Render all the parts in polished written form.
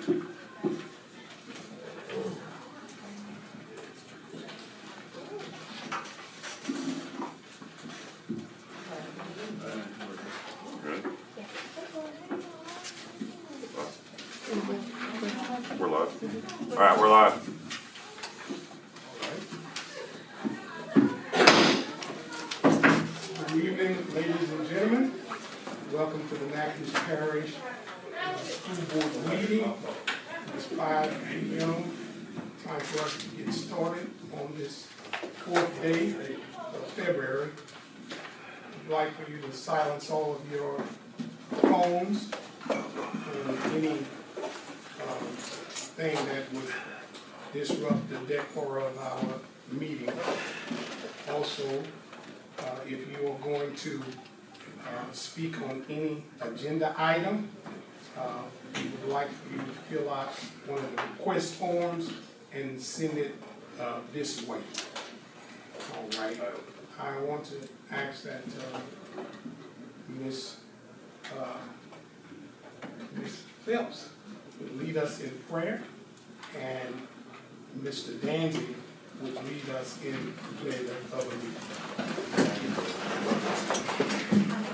We're live. All right, we're live. Good evening, ladies and gentlemen. Welcome to the Natchitoches Parish School Board meeting. It's 5 p.m. Time for us to get started on this 4th day of February. I'd like for you to silence all of your phones and any thing that would disrupt the decor of our meeting. Also, if you are going to speak on any agenda item, we would like for you to fill out one of the request forms and send it this way. All right. I want to ask that Ms. Phelps would lead us in prayer, and Mr. Danzy would lead us in the pledge of allegiance.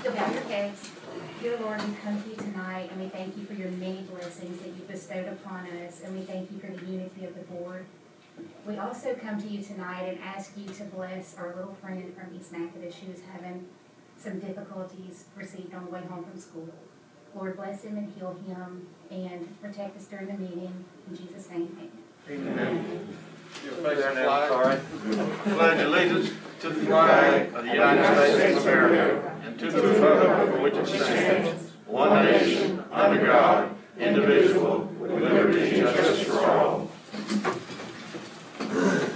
Lift up your heads. Dear Lord, we come to you tonight, and we thank you for your many blessings that you bestowed upon us, and we thank you for the unity of the board. We also come to you tonight and ask you to bless our little friend from East Natchitoches who is having some difficulties received on the way home from school. Lord, bless him and heal him, and protect us during the meeting. In Jesus' name, amen. Amen. Pledge allegiance to the flag of the United States of America and to the republic for which it stands, one nation, under God, indivisible, with liberty and justice for all. Mr.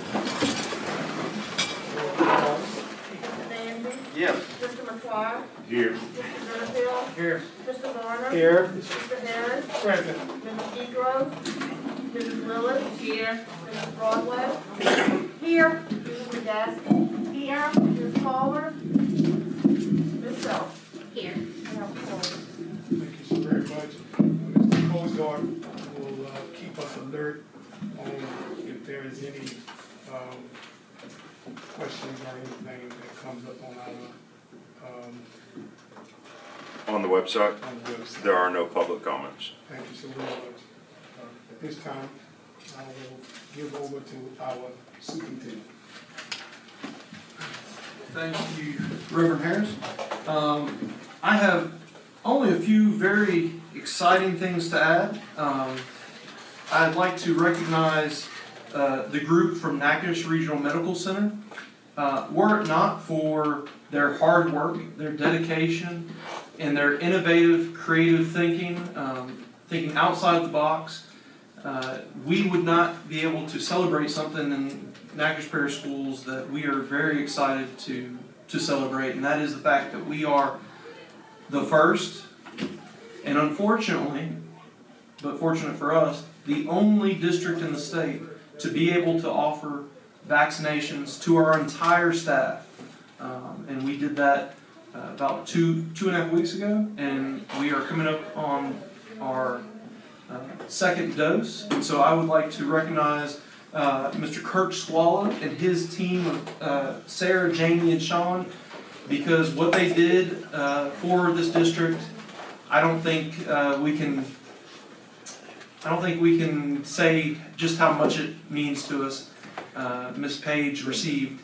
Danzy? Yes. Mr. McQuarrie? Here. Mr. Delafield? Here. Mr. Garner? Here. Mr. Harris? Present. Mrs. Deidro? Mrs. Lillis? Here. Mrs. Broadway? Here. Mrs. McGaskey? Here. Ms. Palmer? Ms. Phelps? Here. Thank you so very much. Mr. Cozart will keep us alert on if there is any questions or anything that comes up on On the website, the website. there are no public comments. Thank you so very much. At this time, I will give over to our superintendent. Thank you, Reverend Harris. I have only a few very exciting things to add. I'd like to recognize the group from Natchitoches Regional Medical Center. Were it not for their hard work, their dedication, and their innovative, creative thinking, thinking outside the box, we would not be able to celebrate something in Natchitoches Parish Schools that we are very excited to celebrate, and that is the fact that we are the first, and unfortunately, but fortunate for us, the only district in the state to be able to offer vaccinations to our entire staff. And we did that about two and a half weeks ago, and we are coming up on our second dose. And so I would like to recognize Mr. Kirk Squalla and his team of Sarah, Jamie, and Sean, because what they did for this district, I don't think we can say just how much it means to us. Miss Page received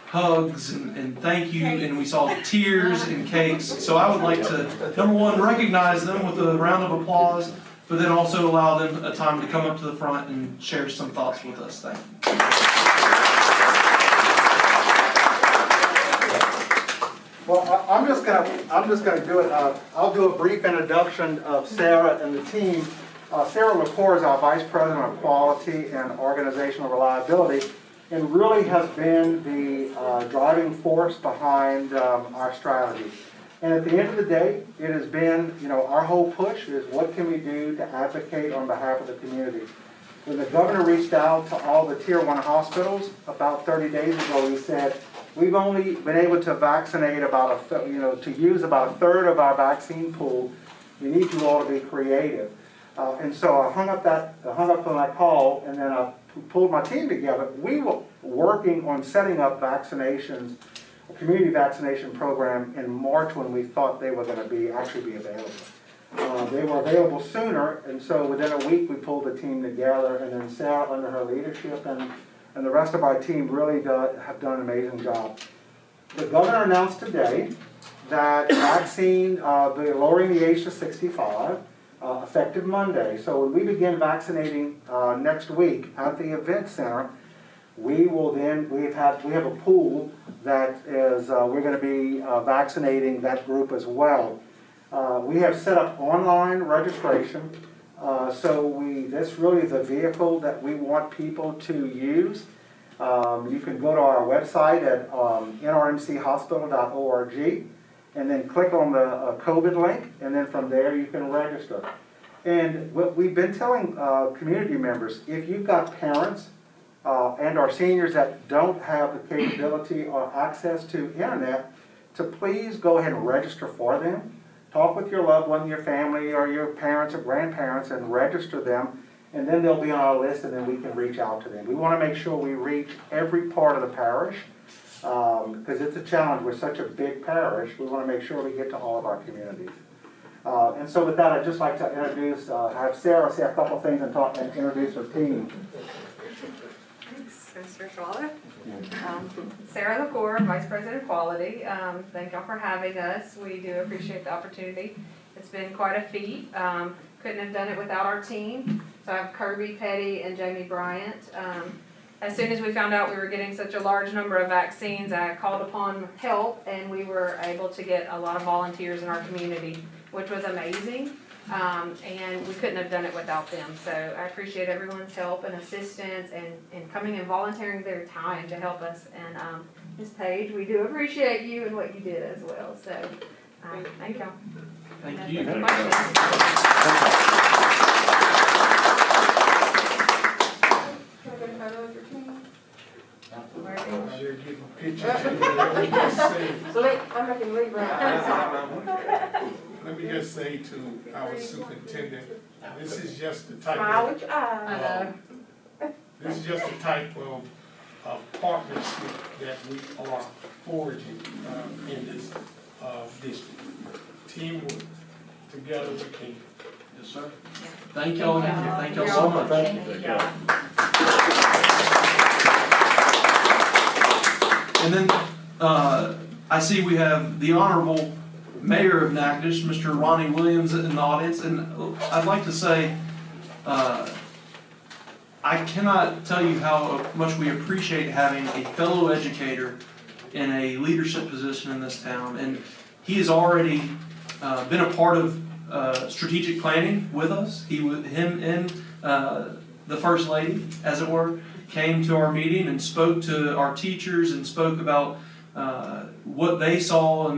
hugs and thank you, and we saw tears and cakes. So I would like to, number one, recognize them with a round of applause, but then also allow them a time to come up to the front and share some thoughts with us. Thank you. Well, I'm just gonna do it. I'll do a brief introduction of Sarah and the team. Sarah Lepore is our Vice President of Quality and Organizational Reliability, and really has been the driving force behind our strategy. And at the end of the day, it has been, our whole push is what can we do to advocate on behalf of the community. When the governor reached out to all the Tier 1 hospitals about 30 days ago, he said, we've only been able to vaccinate about to use about a third of our vaccine pool. We need you all to be creative. And so I hung up on that call, and then I pulled my team together. We were working on setting up vaccinations, a community vaccination program in March when we thought they were going to actually be available. They were available sooner, and so within a week we pulled the team together, and then Sarah, under her leadership, and the rest of our team really have done an amazing job. The governor announced today that they're lowering the age to 65, effective Monday. So when we begin vaccinating next week at the event center, we have a pool that is, we're going to be vaccinating that group as well. We have set up online registration, that's really the vehicle that we want people to use. You can go to our website at nrmchospital.org and then click on the COVID link, and then from there you can register. And what we've been telling community members, if you've got parents and our seniors that don't have the capability or access to internet, to please go ahead and register for them. Talk with your loved one, your family, or your parents or grandparents, and register them, and then they'll be on our list, and then we can reach out to them. We want to make sure we reach every part of the parish, because it's a challenge. We're such a big parish. We want to make sure we get to all of our communities. And so with that, I'd just like to have Sarah say a couple things and introduce her team. Thanks, Mr. Schwaller. Sarah LaCour, Vice President of Quality. Thank y'all for having us. We do appreciate the opportunity. It's been quite a feat. Couldn't have done it without our team. So I have Kirby Petty and Jamie Bryant. As soon as we found out we were getting such a large number of vaccines, I called upon help, and we were able to get a lot of volunteers in our community, which was amazing. And we couldn't have done it without them. So I appreciate everyone's help and assistance and coming and volunteering their time to help us. And Ms. Page, we do appreciate you and what you did as well. So thank y'all. Thank you. You're getting pictures. I'm making leave right. Let me just say to our superintendent, this is just the type Smile of, with your eyes. this is just the type of partnership that we are forging in this district. Teamwork, together we can. Yes, sir. Thank y'all. Thank y'all so much. Thank you. And then I see we have the Honorable Mayor of Natchitoches, Mr. Ronnie Williams, in the audience. And I'd like to say, I cannot tell you how much we appreciate having a fellow educator in a leadership position in this town. And he has already been a part of strategic planning with us. Him and the First Lady, as it were, came to our meeting and spoke to our teachers and spoke about what they saw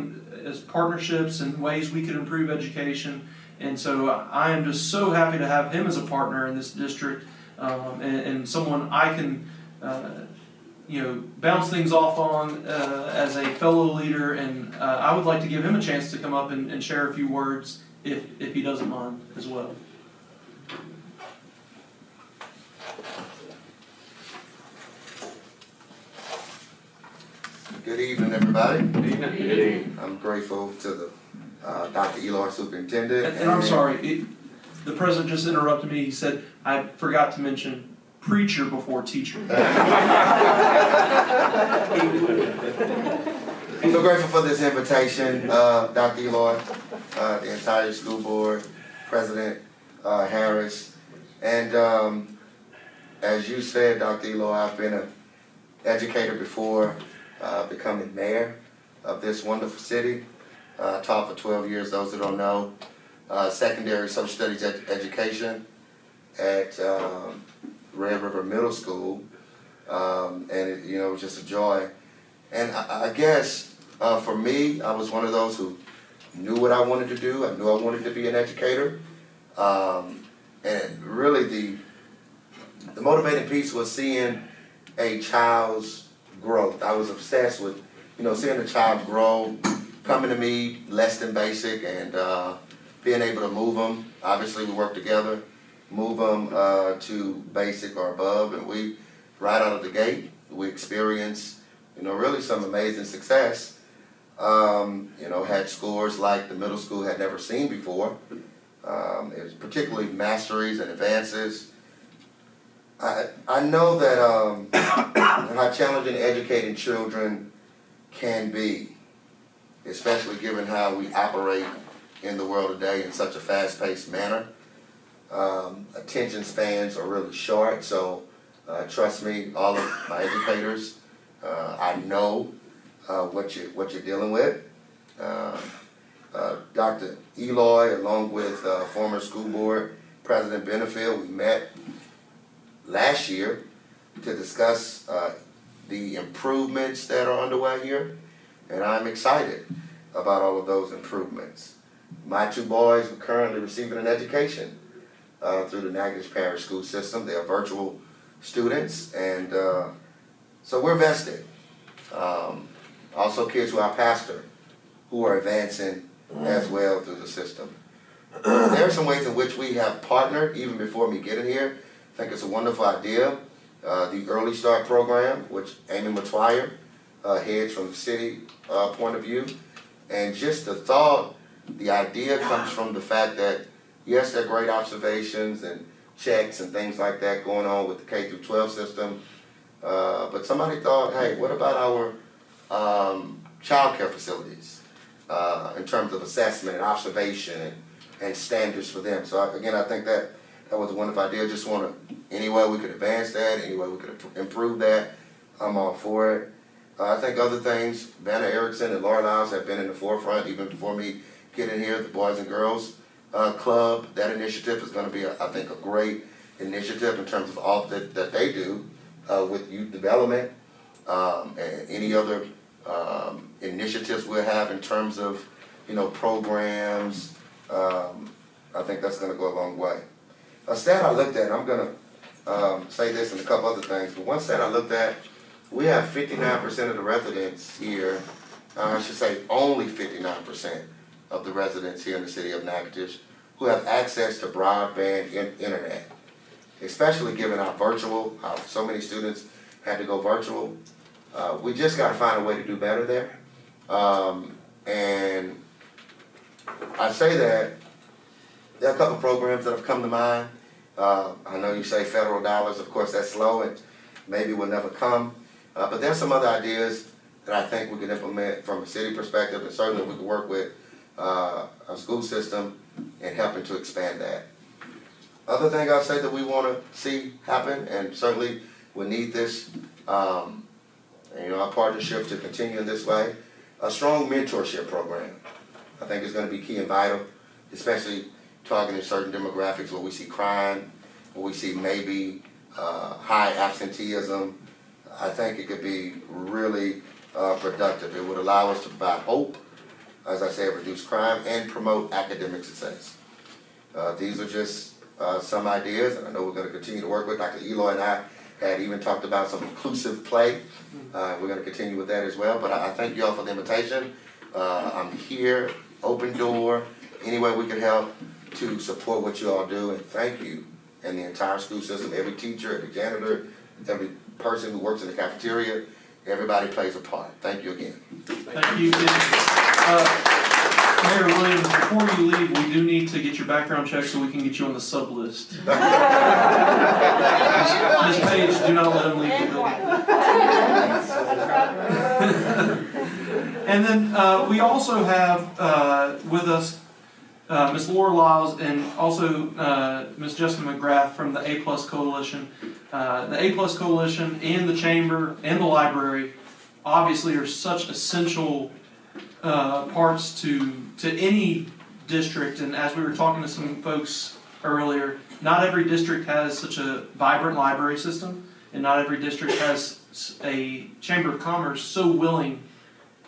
as partnerships and ways we could improve education. And so I am just so happy to have him as a partner in this district, and someone I can bounce things off on as a fellow leader. And I would like to give him a chance to come up and share a few words if he doesn't mind as well. Good evening, everybody. Good evening. I'm grateful to the Dr. Eloy Superintendent. And I'm sorry, the president just interrupted me. He said, I forgot to mention preacher before teacher. So grateful for this invitation, Dr. Eloy, the entire school board, President Harris. And as you said, Dr. Eloy, I've been an educator before becoming mayor of this wonderful city. Taught for 12 years, those who don't know. Secondary social studies education at Red River Middle School. And it was just a joy. And I guess for me, I was one of those who knew what I wanted to do. I knew I wanted to be an educator. And really the motivating piece was seeing a child's growth. I was obsessed with, seeing a child grow, coming to me less than basic, and being able to move them, obviously we work together, move them to basic or above, and we, right out of the gate, we experience, really some amazing success. Had scores like the middle school had never seen before. It was particularly masteries and advances. I know that how challenging educating children can be, especially given how we operate in the world today in such a fast-paced manner. Attention spans are really short, so trust me, all of my educators, I know what you're dealing with. Dr. Eloy, along with former school board President Benefield, we met last year to discuss the improvements that are underway here, and I'm excited about all of those improvements. My two boys are currently receiving an education through the Natchitoches Parish School System. They are virtual students, and so we're vested. Also kids who are pastor, who are advancing as well through the system. There are some ways in which we have partnered even before me getting here. I think it's a wonderful idea. The Early Start program, which Amy Matwire heads from the city point of view. And just the thought, the idea comes from the fact that, yes, there are great observations and checks and things like that going on with the K through 12 system. But somebody thought, hey, what about our child care facilities in terms of assessment and observation and standards for them? So again, I think that was a wonderful idea. Just want to, any way we could advance that, any way we could improve that, I'm all for it. I think other things, Vanna Erickson and Laura Lyles have been in the forefront even before me getting here. The Boys and Girls Club, that initiative is going to be, I think, a great initiative in terms of all that they do with youth development and any other initiatives we'll have in terms of, programs. I think that's going to go a long way. A stat I looked at, I'm going to say this and a couple other things, but one stat I looked at, we have 59% of the residents here, I should say only 59% of the residents here in the city of Natchitoches who have access to broadband internet, especially given our virtual, how so many students had to go virtual. We just got to find a way to do better there. And I say that there are a couple programs that have come to mind. I know you say federal dollars, of course that's slow and maybe will never come. But there's some other ideas that I think we can implement from a city perspective, and certainly we can work with our school system in helping to expand that. Other thing I'll say that we want to see happen, and certainly we need this, our partnership to continue in this way, a strong mentorship program. I think is going to be key and vital, especially targeting certain demographics where we see crime, where we see maybe high absenteeism. I think it could be really productive. It would allow us to provide hope, as I said, reduce crime, and promote academic success. These are just some ideas, and I know we're going to continue to work with. Dr. Eloy and I had even talked about some inclusive play. We're going to continue with that as well, but I thank you all for the invitation. I'm here, open door, any way we can help to support what you all do, and thank you and the entire school system, every teacher, every janitor, every person who works in the cafeteria, everybody plays a part. Thank you again. Thank you. Mayor Williams, before you leave, we do need to get your background check so we can get you on the sub list. Ms. Page, do not let him leave the building. And then we also have with us Ms. Laura Lyles and also Ms. Jessica McGrath from the A+ Coalition. The A+ Coalition and the Chamber and the library obviously are such essential parts to any district, and as we were talking to some folks earlier, not every district has such a vibrant library system, and not every district has a Chamber of Commerce so willing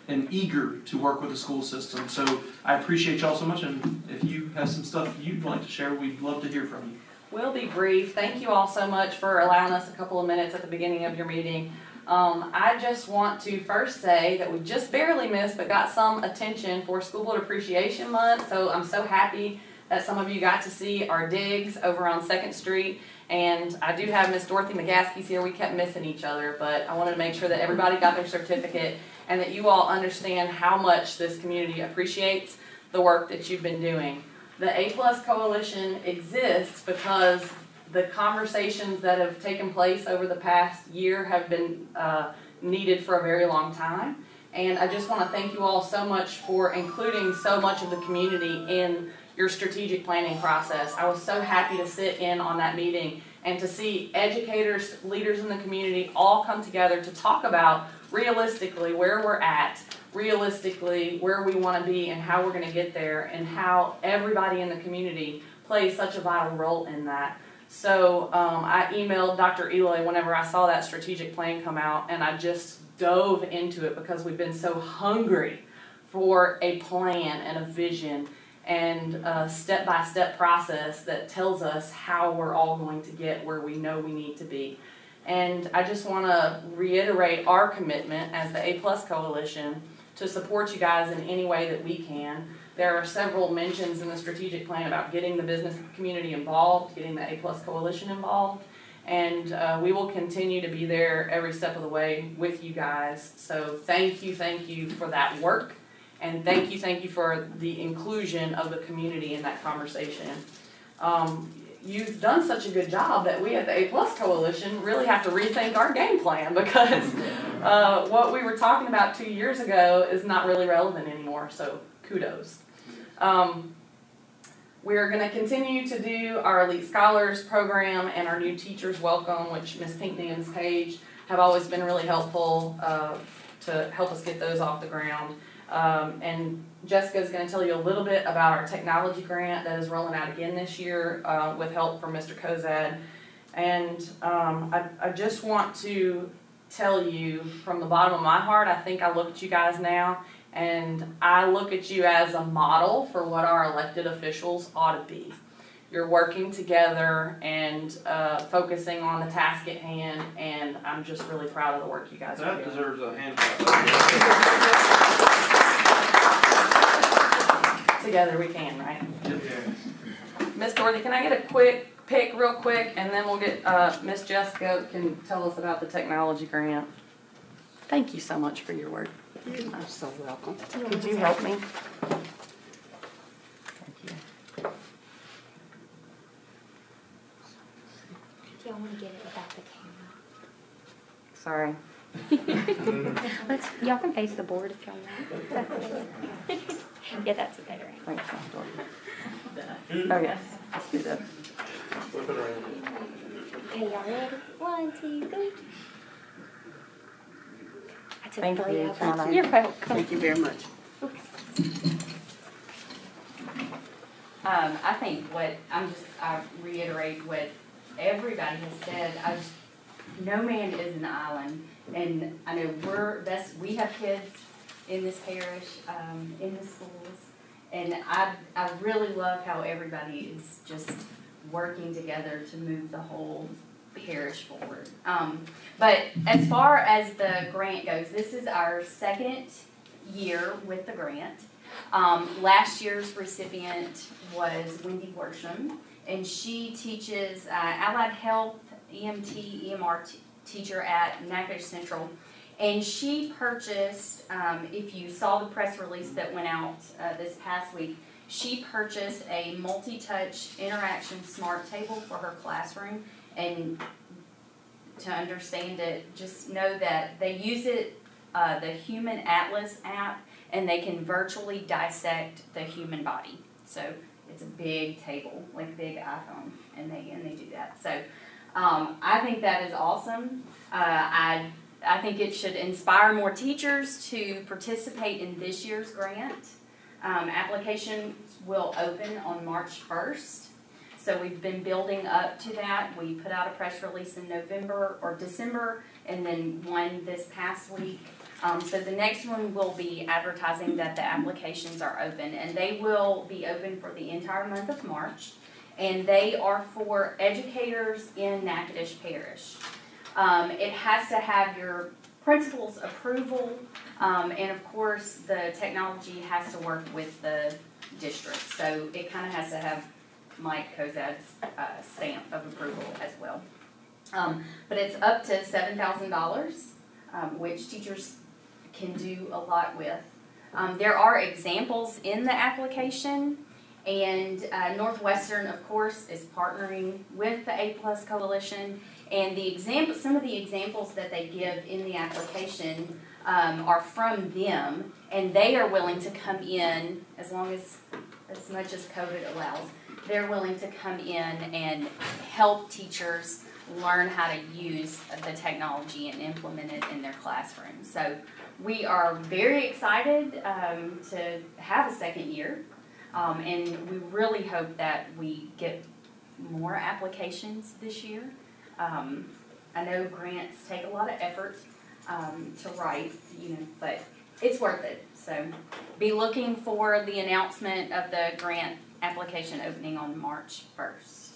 and eager to work with the school system. So I appreciate y'all so much, and if you have some stuff you'd like to share, we'd love to hear from you. We'll be brief. Thank you all so much for allowing us a couple of minutes at the beginning of your meeting. I just want to first say that we just barely missed, but got some attention for School Board Appreciation Month. So I'm so happy that some of you got to see our digs over on 2nd Street. And I do have Miss Dorothy McGaskey's here. We kept missing each other, but I wanted to make sure that everybody got their certificate and that you all understand how much this community appreciates the work that you've been doing. The A+ Coalition exists because the conversations that have taken place over the past year have been needed for a very long time. And I just want to thank you all so much for including so much of the community in your strategic planning process. I was so happy to sit in on that meeting and to see educators, leaders in the community all come together to talk about realistically where we're at, realistically where we want to be and how we're going to get there, and how everybody in the community plays such a vital role in that. So I emailed Dr. Eloy whenever I saw that strategic plan come out, and I just dove into it because we've been so hungry for a plan and a vision and a step-by-step process that tells us how we're all going to get where we know we need to be. And I just want to reiterate our commitment as the A+ Coalition to support you guys in any way that we can. There are several mentions in the strategic plan about getting the business community involved, getting the A+ Coalition involved, and we will continue to be there every step of the way with you guys. So thank you for that work, and thank you for the inclusion of the community in that conversation. You've done such a good job that we at the A+ Coalition really have to rethink our game plan, because what we were talking about 2 years ago is not really relevant anymore, so kudos. We're going to continue to do our Elite Scholars program and our new Teachers Welcome, which Ms. Pinckney and Ms. Page have always been really helpful to help us get those off the ground. And Jessica's going to tell you a little bit about our technology grant that is rolling out again this year with help from Mr. Kozad. And I just want to tell you from the bottom of my heart, I think I look at you guys now, and I look at you as a model for what our elected officials ought to be. You're working together and focusing on the task at hand, and I'm just really proud of the work you guys are doing. That deserves a hand clap. Together we can, right? Miss Dorothy, can I get a quick pick real quick, and then we'll get Miss Jessica can tell us about the technology grant. Thank you so much for your work. You're so welcome. Could you help me? Thank you. Do y'all want to get it without the Sorry. camera? Y'all can face the board if y'all want. Yeah, that's a better angle. Thanks, Miss Dorothy. Oh yes, let's do this. Flip it around. Okay, y'all ready? 1, 2, 3. I took Thank 3 you. out. Come on. You're welcome. Thank you very much. I think I reiterate what everybody has said. No man is an island, and I know we have kids in this parish, in the schools, and I really love how everybody is just working together to move the whole parish forward. But as far as the grant goes, this is our 2nd year with the grant. Last year's recipient was Wendy Worsham, and she teaches allied health, EMT, EMR teacher at Natchitoches Central. And she purchased, if you saw the press release that went out this past week, she purchased a multi-touch interaction smart table for her classroom. And to understand it, just know that they use it, the Human Atlas app, and they can virtually dissect the human body. So it's a big table, like a big iPhone, and they do that. So I think that is awesome. I think it should inspire more teachers to participate in this year's grant. Applications will open on March 1st. So we've been building up to that. We put out a press release in November or December, and then one this past week. So the next one will be advertising that the applications are open, and they will be open for the entire month of March. And they are for educators in Natchitoches Parish. It has to have your principal's approval, and of course, the technology has to work with the district. So it kind of has to have Mike Kozad's stamp of approval as well. But it's up to $7,000, which teachers can do a lot with. There are examples in the application, and Northwestern, of course, is partnering with the A+ Coalition, and some of the examples that they give in the application are from them, and they are willing to come in as much as COVID allows. They're willing to come in and help teachers learn how to use the technology and implement it in their classroom. So we are very excited to have a second year, and we really hope that we get more applications this year. I know grants take a lot of effort to write, but it's worth it. So be looking for the announcement of the grant application opening on March 1st.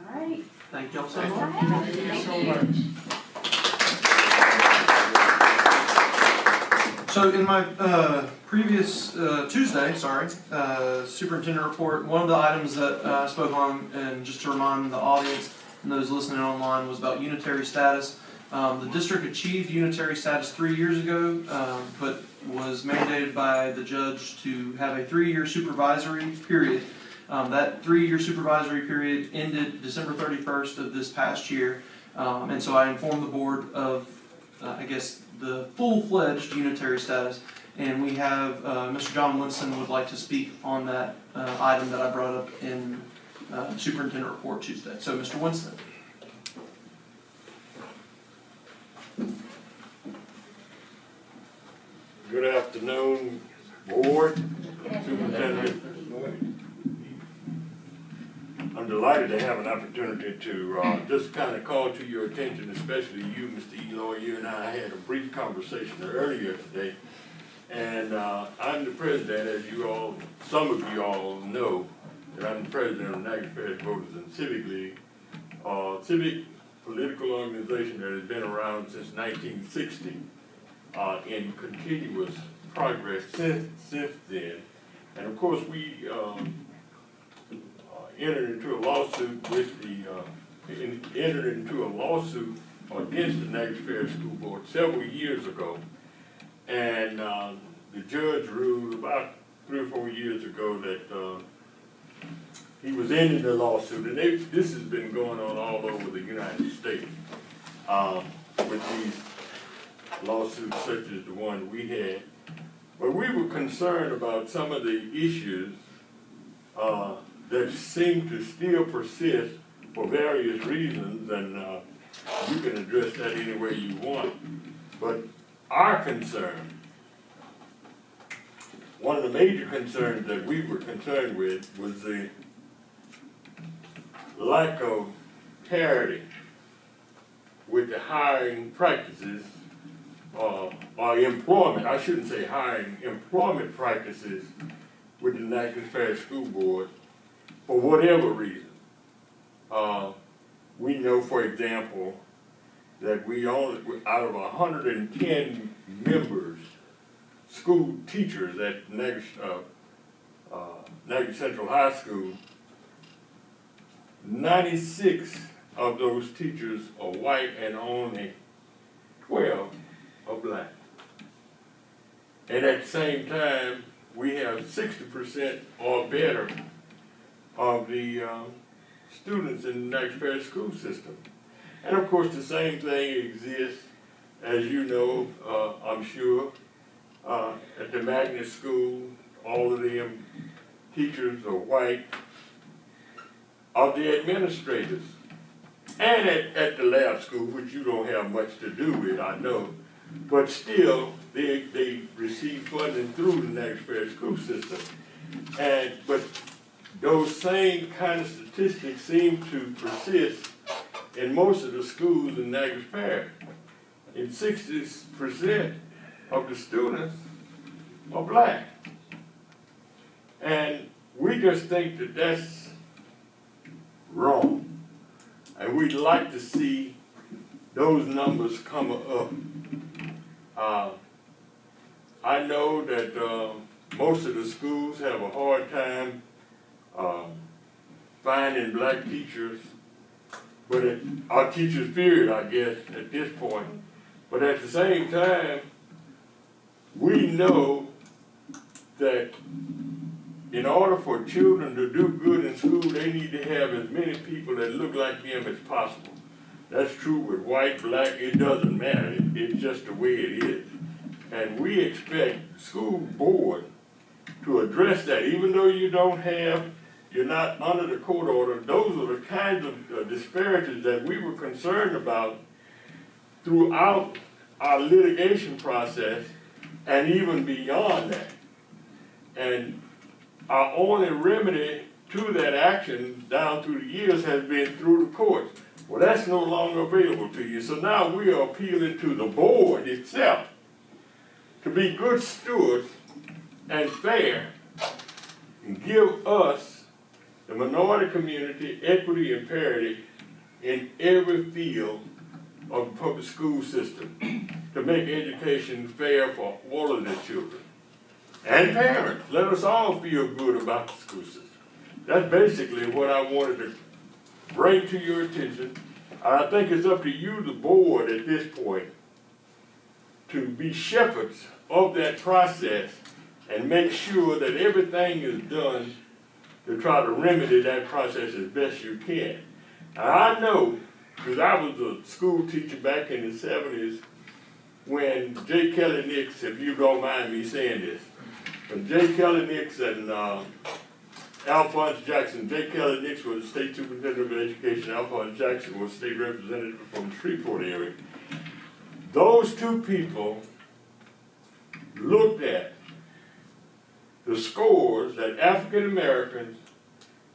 All right. Thank y'all so That's all I much. have. Thank you Thank so you. much. So in my previous Tuesday, superintendent report, one of the items that I spoke on, and just to remind the audience and those listening online, was about unitary status. The district achieved unitary status 3 years ago, but was mandated by the judge to have a 3-year supervisory period. That 3-year supervisory period ended December 31st of this past year, and so I informed the board of, the full-fledged unitary status, and we have Mr. John Winston would like to speak on that item that I brought up in superintendent report Tuesday. So, Mr. Winston. Good afternoon, board, superintendent. I'm delighted to have an opportunity to just kind of call to your attention, especially you, Mr. Eloy. You and I had a brief conversation earlier today, and I'm the president, as some of you all know, that I'm the president of the Natchitoches Parish Voters and Civic League, civic political organization that has been around since 1960. In continuous progress since then. And of course we entered into a lawsuit against the Natchitoches Parish School Board several years ago. And the judge ruled about 3 or 4 years ago that he was ending the lawsuit. And this has been going on all over the United States with these lawsuits such as the one we had. But we were concerned about some of the issues that seem to still persist for various reasons, and you can address that any way you want. But our concern, one of the major concerns that we were concerned with, was the lack of parity with the hiring practices or employment, I shouldn't say hiring, employment practices with the Natchitoches Parish School Board for whatever reason. We know, for example, that we only, out of 110 members, school teachers at Natchitoches Central High School, 96 of those teachers are white and only 12 are black. And at the same time, we have 60% or better of the students in the Natchitoches Parish school system. And of course the same thing exists, as you know, I'm sure, at the magnet school. All of them teachers are white, of the administrators. And at the lab school, which you don't have much to do with, I know, but still, they receive funding through the Natchitoches Parish school system. But those same kind of statistics seem to persist in most of the schools in Natchitoches Parish. And 60% of the students are black. And we just think that that's wrong. And we'd like to see those numbers come up. I know that most of the schools have a hard time finding black teachers, but our teachers period, I guess, at this point. But at the same time, we know that in order for children to do good in school, they need to have as many people that look like them as possible. That's true with white, black, it doesn't matter. It's just the way it is. And we expect school board to address that, even though you're not under the court order. Those are the kinds of disparities that we were concerned about throughout our litigation process and even beyond that. And our only remedy to that action down through the years has been through the courts. Well, that's no longer available to you. So now we are appealing to the board itself to be good stewards and fair and give us, the minority community, equity and parity in every field of the public school system to make education fair for all of the children. And parents, let us all feel good about the school system. That's basically what I wanted to bring to your attention. I think it's up to you, the board, at this point, to be shepherds of that process and make sure that everything is done to try to remedy that process as best you can. And I know, because I was a school teacher back in the 70s, when J. Kelly Nix, if you don't mind me saying this, when J. Kelly Nix and Alphonse Jackson, J. Kelly Nix was the state superintendent of education, Alphonse Jackson was state representative from the Shreveport area. Those two people looked at the scores that African Americans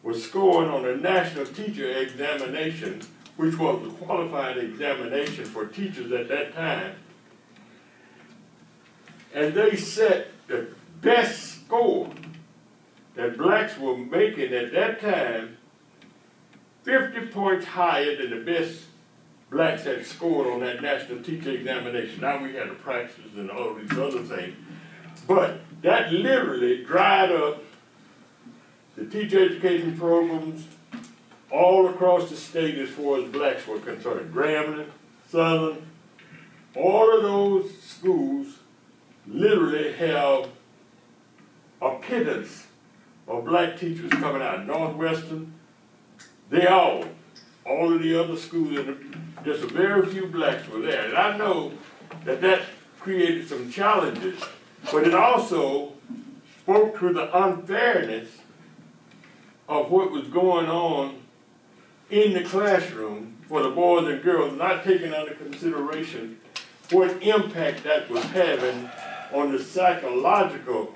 were scoring on the National Teacher Examination, which was the qualifying examination for teachers at that time. And they set the best score that blacks were making at that time 50 points higher than the best blacks had scored on that national teacher examination. Now we had the practices and all these other things. But that literally dried up the teacher education programs all across the state as far as blacks were concerned. Grambling, Southern, all of those schools literally have a pittance of black teachers coming out. Northwestern, all of the other schools, just a very few blacks were there. And I know that that created some challenges, but it also spoke to the unfairness of what was going on in the classroom for the boys and girls, not taking under consideration what impact that was having on the psychological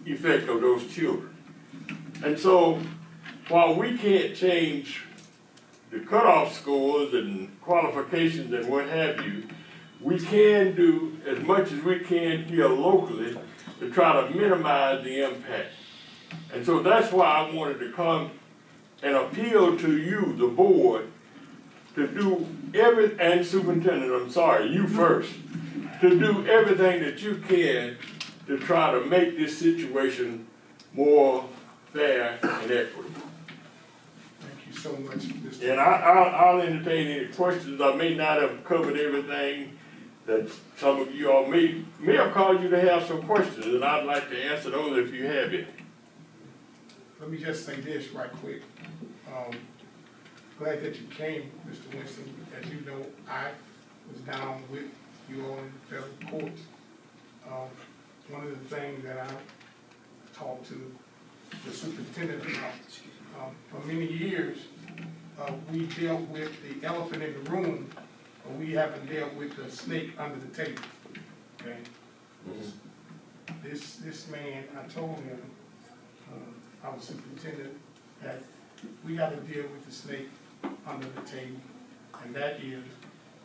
effect of those children. And so, while we can't change the cutoff scores and qualifications and what have you, we can do as much as we can here locally to try to minimize the impact. And so that's why I wanted to come and appeal to you, the board, to do and superintendent, I'm sorry, you first, to do everything that you can to try to make this situation more fair and equitable. Thank you so much, Mr. And I'll entertain any questions. I may not have covered everything that some of you all may have called you to have some questions, and I'd like to answer those if you have it. Let me just say this right quick. Glad that you came, Mr. Winston. As you know, I was down with you all in the federal courts. One of the things that I talked to the superintendent about, for many years, we dealt with the elephant in the room, but we haven't dealt with the snake under the table. Okay. Mm-hmm. This man, I told him, our superintendent, that we got to deal with the snake under the table, and that is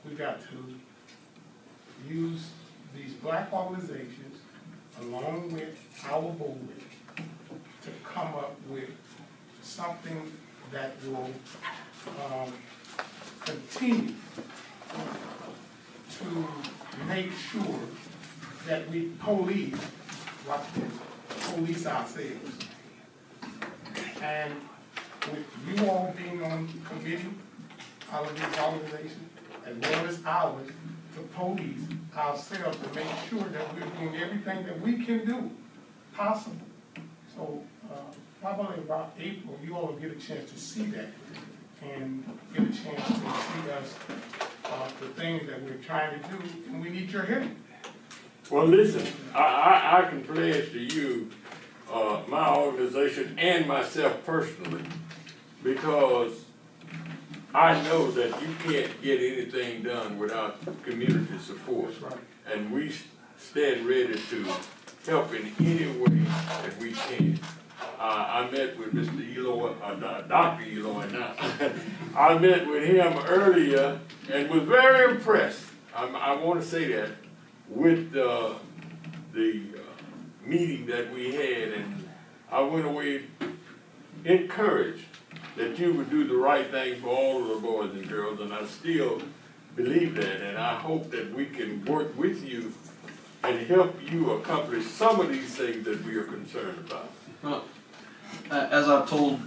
we got to use these black organizations along with our board to come up with something that will continue to make sure that we police, watch this, police ourselves. And with you all being on committee, all of these organizations, as well as ours, to police ourselves to make sure that we're doing everything that we can do possible. So, probably about April, you all will get a chance to see that and get a chance to see us, the things that we're trying to do, and we need your help. Well, listen, I can pledge to you, my organization and myself personally, because I know that you can't get anything done without community support. That's right. And we stand ready to help in any way that we can. I met with Mr. Eloy, Dr. Eloy now. I met with him earlier and was very impressed. I want to say that with the meeting that we had, and I went away encouraged that you would do the right thing for all of the boys and girls, and I still believe that, and I hope that we can work with you and help you accomplish some of these things that we are concerned about. Well, as I've told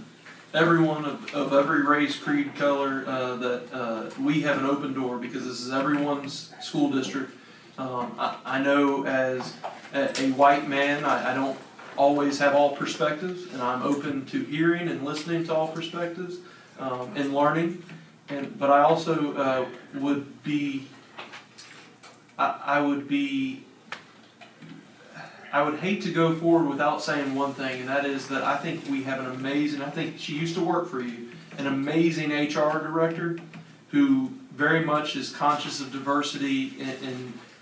everyone of every race, creed, color, that we have an open door because this is everyone's school district. I know as a white man, I don't always have all perspectives, and I'm open to hearing and listening to all perspectives and learning. But I also would be, I would hate to go forward without saying one thing, and that is that I think we have an amazing, I think she used to work for you, an amazing HR director who very much is conscious of diversity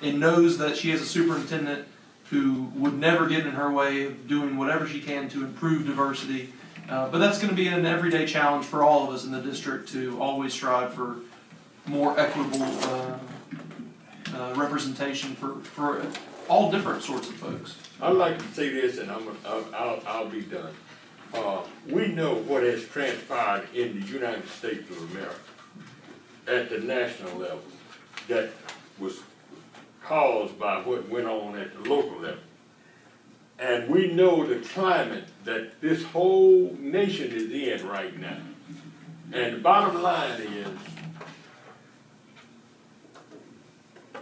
and knows that she has a superintendent who would never get in her way of doing whatever she can to improve diversity. But that's going to be an everyday challenge for all of us in the district to always strive for more equitable representation for all different sorts of folks. I'd like to say this, and I'll be done. We know what has transpired in the United States of America at the national level that was caused by what went on at the local level. And we know the climate that this whole nation is in right now. And the bottom line is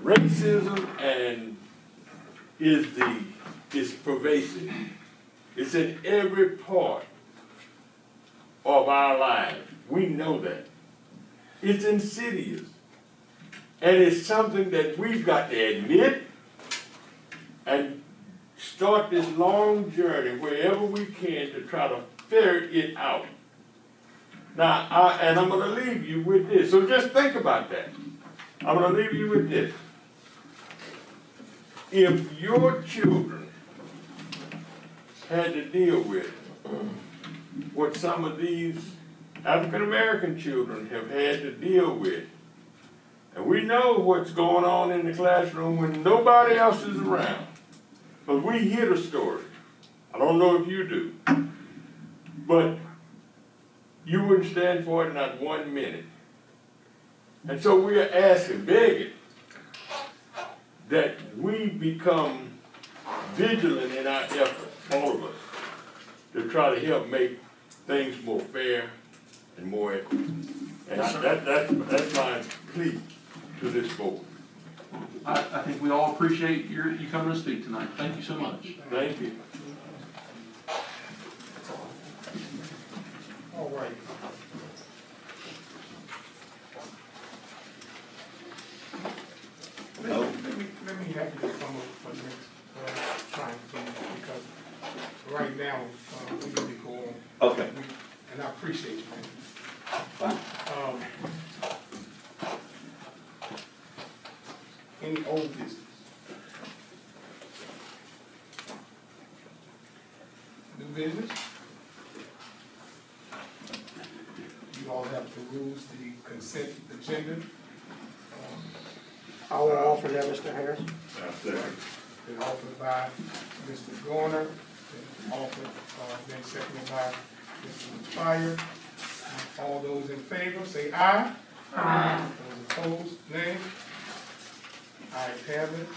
racism is pervasive. It's in every part of our lives. We know that. It's insidious. And it's something that we've got to admit and start this long journey wherever we can to try to ferret it out. Now, I'm going to leave you with this. So just think about that. I'm going to leave you with this. If your children had to deal with what some of these African American children have had to deal with, and we know what's going on in the classroom when nobody else is around, but we hear the story. I don't know if you do, but you wouldn't stand for it not 1 minute. And so we are asking, begging, that we become vigilant in our efforts, all of us, to try to help make things more fair and more equitable. And that's my plea to this board. I think we all appreciate you coming to speak tonight. Thank you so much. Thank you. All right. Let me have you to come up for next time, please, because right now, we need to go on. Okay. And I appreciate you, man. Any old business? New business? You all have to rules the consent agenda. I will offer that, Mr. Harris. Been offered by Mr. Garner, been offered, been seconded by Mr. Fire. All those in favor, say aye. Aye. Those opposed, nay. Ayes have it.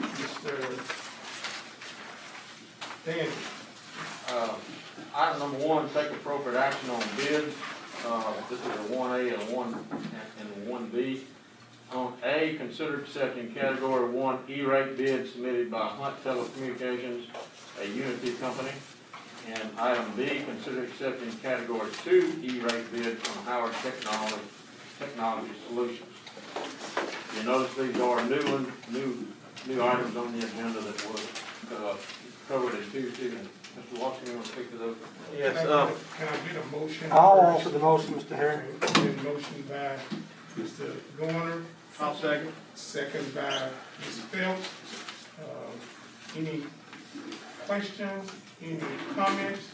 Mr. Danny. Item number one, take appropriate action on bids. This is a 1A and a 1B. On A, consider accepting category 1 E-rate bid submitted by Hunt Telecommunications, a Unity company. And item B, consider accepting category 2 E-rate bid from Howard Technology Solutions. You notice these are new items on the agenda that were covered in Tuesday. And Mr. Watson, you want to speak to those? Yes, Can I get a motion? I'll offer the motion, Mr. Harris. Then motion by Mr. Garner. I'll second. Second by Ms. Phelps. Any questions, any comments?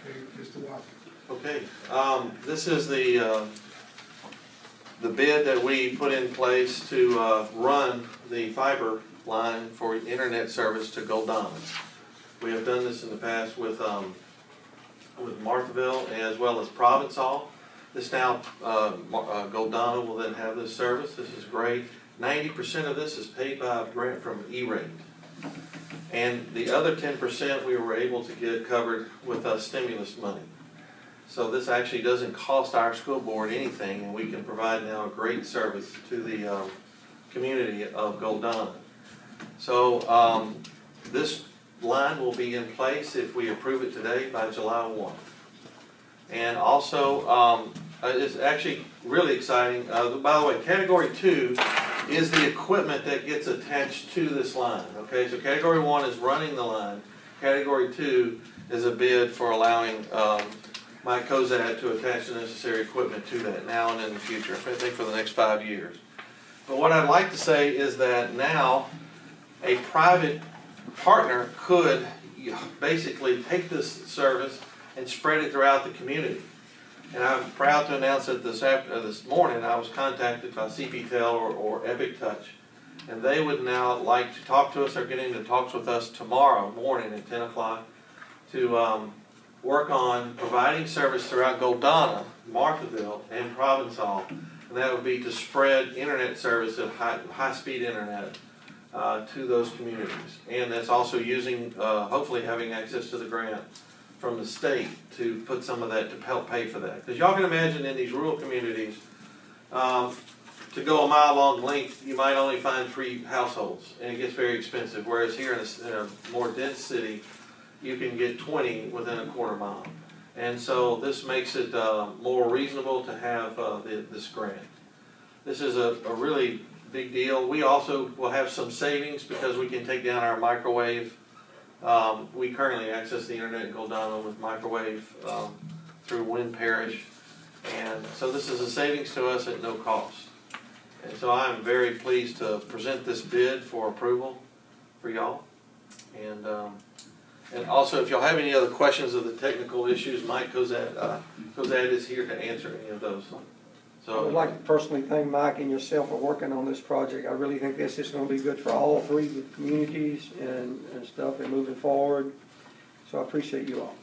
Okay, Mr. Watson. Okay, this is the bid that we put in place to run the fiber line for internet service to Goldana. We have done this in the past with Marthville as well as Provençal. This now, Goldana will then have this service. This is great. 90% of this is paid by a grant from E-rate. And the other 10% we were able to get covered with stimulus money. So this actually doesn't cost our school board anything, and we can provide now a great service to the community of Goldana. So this line will be in place if we approve it today by July 1. And also, it's actually really exciting. By the way, Category 2 is the equipment that gets attached to this line. Okay, so Category 1 is running the line. Category 2 is a bid for allowing Mike Kozad to attach the necessary equipment to that now and in the future, I think for the next 5 years. But what I'd like to say is that now a private partner could basically take this service and spread it throughout the community. And I'm proud to announce that this morning I was contacted by CPTEL or Epic Touch, and they would now like to talk to us. They're getting into talks with us tomorrow morning at 10 o'clock to work on providing service throughout Goldana, Marthville, and Provençal. And that would be to spread internet service of high-speed internet to those communities. And that's also using, hopefully having access to the grant from the state to put some of that to help pay for that. Because y'all can imagine in these rural communities, to go a mile long length, you might only find 3 households, and it gets very expensive. Whereas here in a more dense city, you can get 20 within a quarter mile. And so this makes it more reasonable to have this grant. This is a really big deal. We also will have some savings because we can take down our microwave. We currently access the internet in Goldana with microwave through Wynn Parish. And so this is a savings to us at no cost. And so I'm very pleased to present this bid for approval for y'all. And also, if y'all have any other questions of the technical issues, Mike Kozad is here to answer any of those. So I would like to personally thank Mike and yourself for working on this project. I really think this is going to be good for all 3 communities and stuff and moving forward. So I appreciate you all.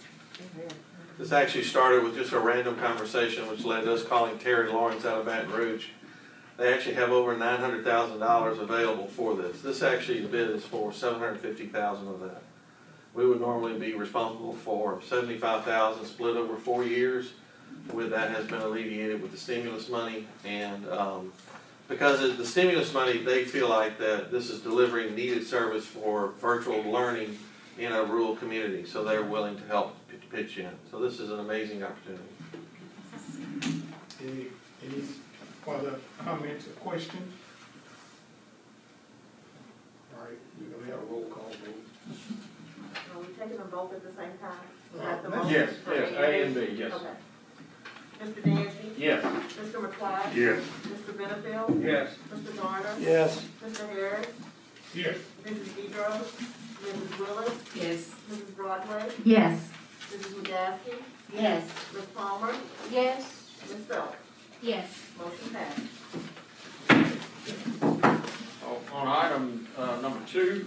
This actually started with just a random conversation which led to us calling Terry Lawrence out of Baton Rouge. They actually have over $900,000 available for this. This actually, the bid is for $750,000 of that. We would normally be responsible for $75,000 split over 4 years. With that has been alleviated with the stimulus money, and because of the stimulus money, they feel like that this is delivering needed service for virtual learning in a rural community, so they're willing to help pitch in. So this is an amazing opportunity. Any further comments or questions? All right, we're gonna have a roll call vote. Are we taking them both at the same time? Is that the motion? Yes, for yes, A and B, yes. Okay. Mr. Dancy? Yes. Mr. McFly? Yes. Mr. Benefield? Yes. Mr. Garner? Yes. Mr. Harris? Yes. Mrs. Pedro? Mrs. Willis? Yes. Mrs. Broadway? Yes. Mrs. McGaskey? Yes. Ms. Palmer? Yes. Ms. Phelps? Yes. Motion passed. On item number 2,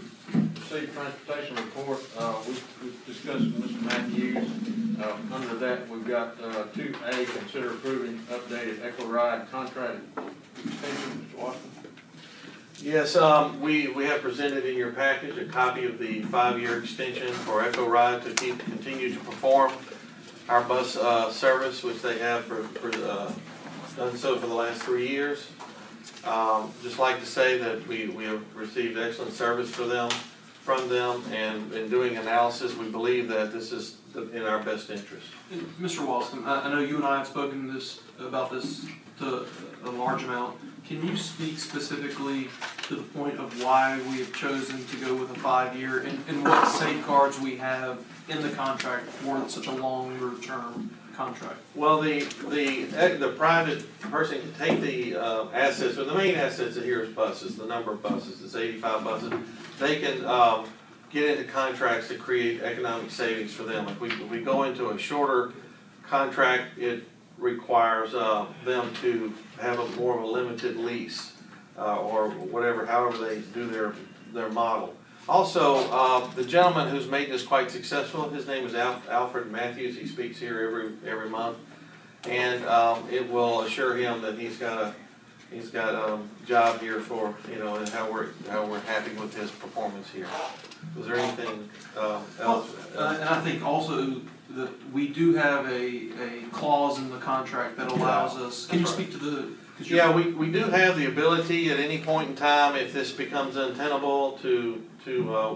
receive transportation report. We discussed with Mr. Matthews Under that, we've got 2A, consider approving updated Echo Ride contract extension. Mr. Watson? Yes, we have presented in your package a copy of the 5-year extension for Echo Ride to continue to perform our bus service, which they have done so for the last 3 years. Just like to say that we have received excellent service from them, and in doing analysis, we believe that this is in our best interest. Mr. Walston, I know you and I have spoken about this to a large amount. Can you speak specifically to the point of why we have chosen to go with a 5-year and what safeguards we have in the contract for such a longer term contract? Well, the private person can take the assets, or the main assets here is buses, the number of buses, it's 85 buses. They can get into contracts to create economic savings for them. If we go into a shorter contract, it requires them to have more of a limited lease or whatever, however they do their model. Also, the gentleman who's made this quite successful, his name is Alfred Matthews. He speaks here every month, and it will assure him that he's got a job here for, and how we're happy with his performance here. Was there anything else? And I think also that we do have a clause in the contract that allows us. Can you speak to the? Yeah, we do have the ability at any point in time, if this becomes untenable, to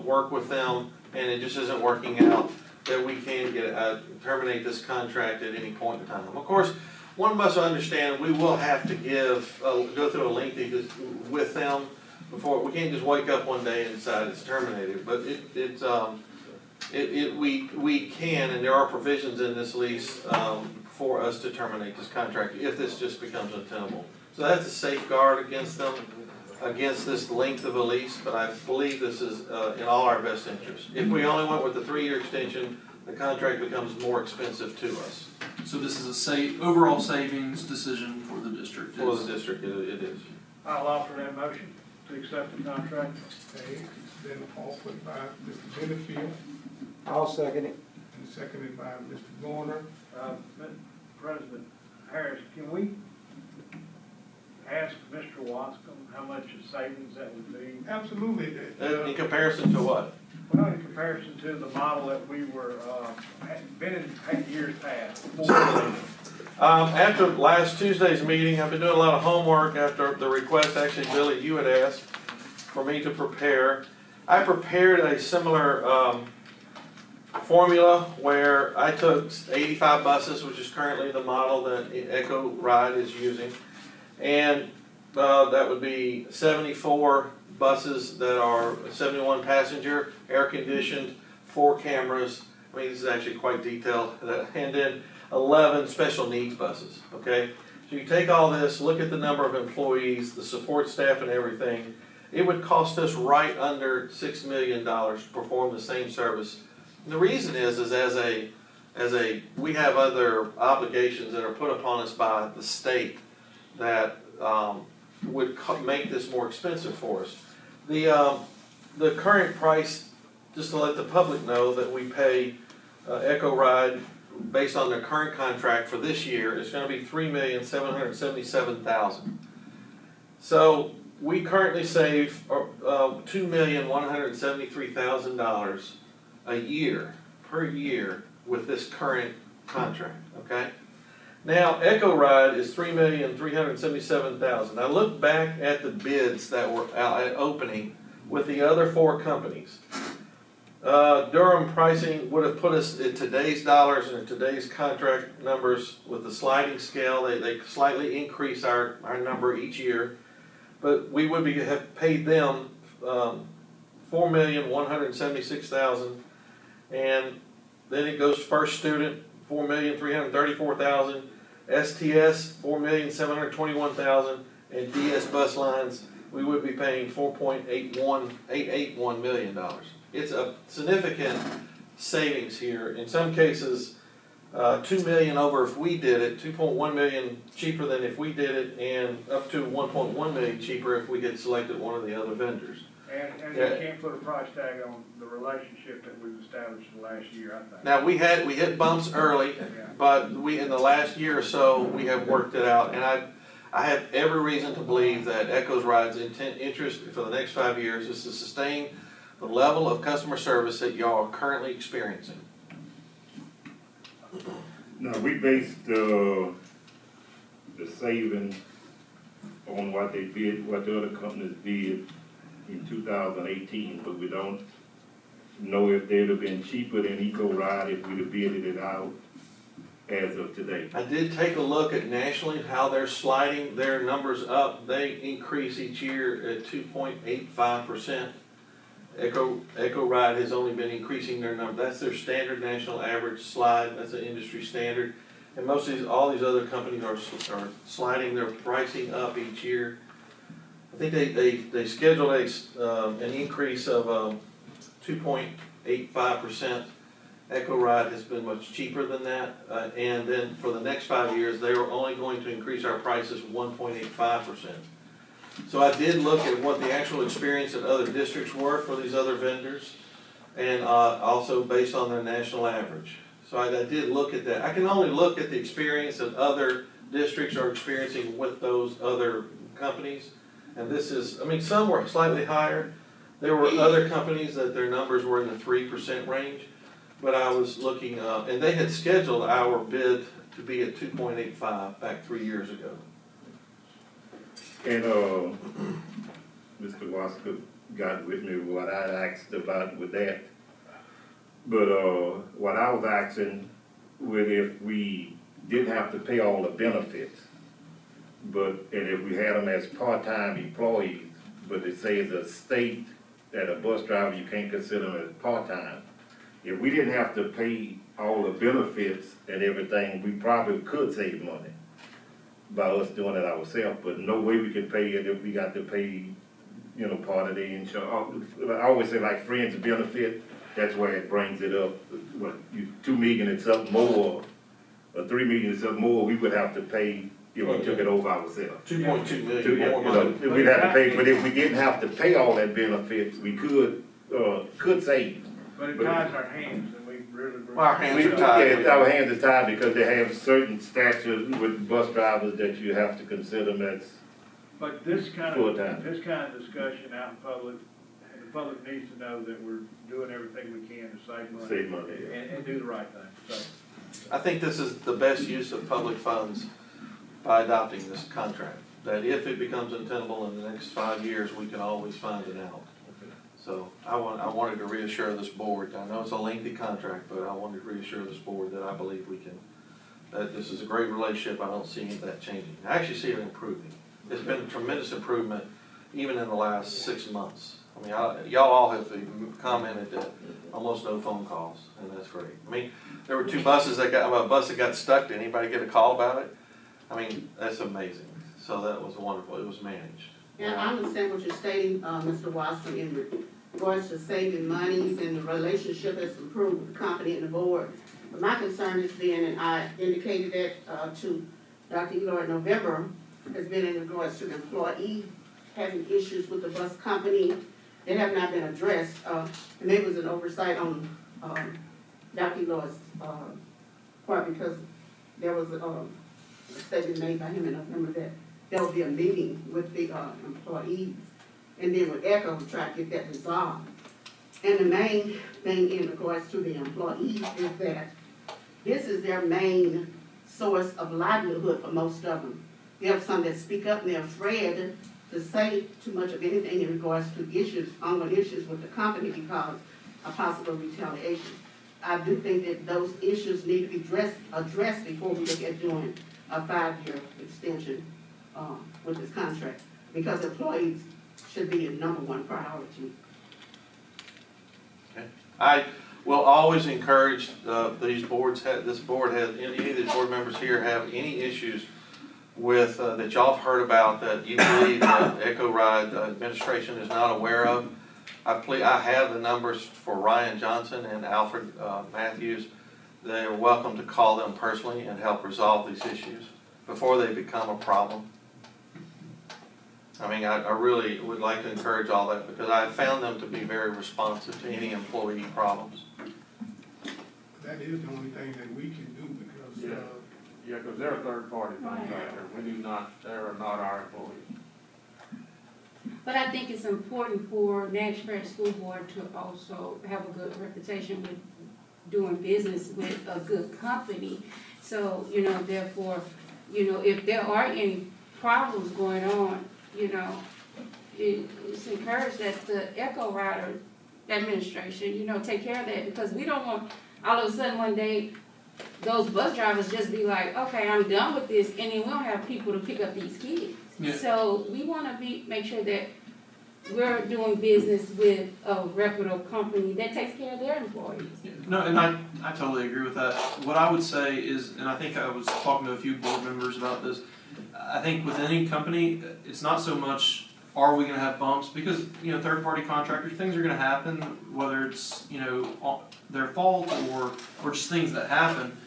work with them, and it just isn't working out, that we can terminate this contract at any point in time. Of course, one must understand we will have to go through a lengthy with them before. We can't just wake up one day and decide it's terminated. But we can, and there are provisions in this lease for us to terminate this contract if this just becomes untenable. So that's a safeguard against them, against this length of a lease. But I believe this is in all our best interest. If we only went with the 3-year extension, the contract becomes more expensive to us. So this is a overall savings decision for the district. For the district, it is. I'll offer that motion to accept the contract. Okay, it's been offered by Mr. Benefield I'll second it. and seconded by Mr. Garner. President Harris, can we ask Mr. Watson how much of savings that would be? Absolutely. In comparison to what? Well, in comparison to the model that we were, been in years past. After last Tuesday's meeting, I've been doing a lot of homework after the request, actually, Billy, you had asked for me to prepare. I prepared a similar formula where I took 85 buses, which is currently the model that Echo Ride is using, and that would be 74 buses that are 71 passenger, air conditioned, 4 cameras. I mean, this is actually quite detailed, and then 11 special needs buses, okay? So you take all this, look at the number of employees, the support staff and everything, it would cost us right under $6 million to perform the same service. And the reason is we have other obligations that are put upon us by the state that would make this more expensive for us. The current price, just to let the public know that we pay Echo Ride based on their current contract for this year, is going to be $3,777,000. So we currently save $2,173,000 a year, per year, with this current contract, okay? Now, Echo Ride is $3,377,000. Now look back at the bids that were out at opening with the other 4 companies. Durham pricing would have put us in today's dollars and in today's contract numbers with the sliding scale. They slightly increase our number each year, but we would have paid them $4,176,000, and then it goes first student $4,334,000, STS $4,721,000, and DS Bus Lines we would be paying $4.881 million. It's a significant savings here. In some cases, $2 million over if we did it, $2.1 million cheaper than if we did it, and up to $1.1 million cheaper if we had selected one of the other vendors. And Yeah. you can't put a price tag on the relationship that we've established in the last year, I think. Now, we hit bumps early, but in the last year or so, we have worked it out, and I have every reason to believe that Echo's Ride's interest for the next 5 years is to sustain the level of customer service that y'all are currently experiencing. No, we based, the saving on what they did, what the other companies did in 2018, but we don't know if they'd have been cheaper than Eco Ride if we'd have bidded it out as of today. I did take a look at nationally how they're sliding their numbers up. They increase each year at 2.85%. Echo Ride has only been increasing their number. That's their standard national average slide. That's an industry standard. And most of all these other companies are sliding their pricing up each year. I think they scheduled an increase of 2.85%. Echo Ride has been much cheaper than that. And then for the next 5 years, they are only going to increase our prices 1.85%. So I did look at what the actual experience of other districts were for these other vendors, and also based on their national average. So I did look at that. I can only look at the experience that other districts are experiencing with those other companies. And this is, I mean, some were slightly higher. There were other companies that their numbers were in the 3% range. But I was looking, and they had scheduled our bid to be at 2.85 back 3 years ago. And, Mr. Wasker got with me what I asked about with that. But, what I was asking was if we didn't have to pay all the benefits, and if we had them as part-time employees, but it says a state that a bus driver, you can't consider them as part-time. If we didn't have to pay all the benefits and everything, we probably could save money by us doing it ourselves, but no way we could pay it if we got to pay, you know, part of the insurance. I always say like friends benefit, that's where it brings it up. What, 2 million and something more, or 3 million and something more, we would have to pay if we took it over ourselves. 2.2 million more money. We'd have to pay, but if we didn't have to pay all that benefits, we could save. But it ties our hands, and we really. Our hands are tied. Our hands are tied because they have certain statutes with bus drivers that you have to consider them as But this kind full-time. of discussion out in public, and the public needs to know that we're doing everything we can to save money. Save money, yeah. And do the right thing, so. I think this is the best use of public funds by adopting this contract. That if it becomes untenable in the next 5 years, we can always find it out. So I wanted to reassure this board, I know it's a lengthy contract, but I wanted to reassure this board that I believe that this is a great relationship. I don't see that changing. I actually see it improving. It's been a tremendous improvement even in the last 6 months. I mean, y'all all have commented that almost no phone calls, and that's great. I mean, there were a bus that got stuck. Did anybody get a call about it? I mean, that's amazing. So that was wonderful. It was managed. Yeah, I understand what you're stating, Mr. Watson, in regards to saving monies and the relationship has improved with the company and the board. But my concern has been, and I indicated that to Dr. Eloy in November, has been in regards to the employee having issues with the bus company that have not been addressed. And there was an oversight on Dr. Eloy's part because there was a statement made by him in November that there will be a meeting with the employees, and then with Echo, we'll try to get that resolved. And the main thing in regards to the employees is that this is their main source of livelihood for most of them. You have some that speak up and they're afraid to say too much of anything in regards to issues, ongoing issues with the company because of possible retaliation. I do think that those issues need to be addressed before we look at doing a 5-year extension with this contract, because employees should be the #1 priority. Okay. I will always encourage these boards. This board has any of these board members here have any issues with that y'all have heard about that you believe that Echo Ride administration is not aware of. I have the numbers for Ryan Johnson and Alfred Matthews. They are welcome to call them personally and help resolve these issues before they become a problem. I mean, I really would like to encourage all that because I found them to be very responsive to any employee problems. That is the only thing that we can do because, Yeah. Yeah, because they're a third-party contractor. We do not, they're not our employees. But I think it's important for Natchitoches Parish School Board to also have a good reputation with doing business with a good company. So, you know, therefore, you know, if there are any problems going on, you know, it's encouraged that the Echo Rider administration, you know, take care of that because we don't want all of a sudden one day those bus drivers just be like, okay, I'm done with this, and then we don't have people to pick up these kids. Yeah. So we want to make sure that we're doing business with a reputable company that takes care of their employees. No, and I totally agree with that. What I would say is, and I think I was talking to a few board members about this, I think with any company, it's not so much are we going to have bumps, because, you know, third-party contractors, things are going to happen, whether it's, you know, their fault or just things that happen.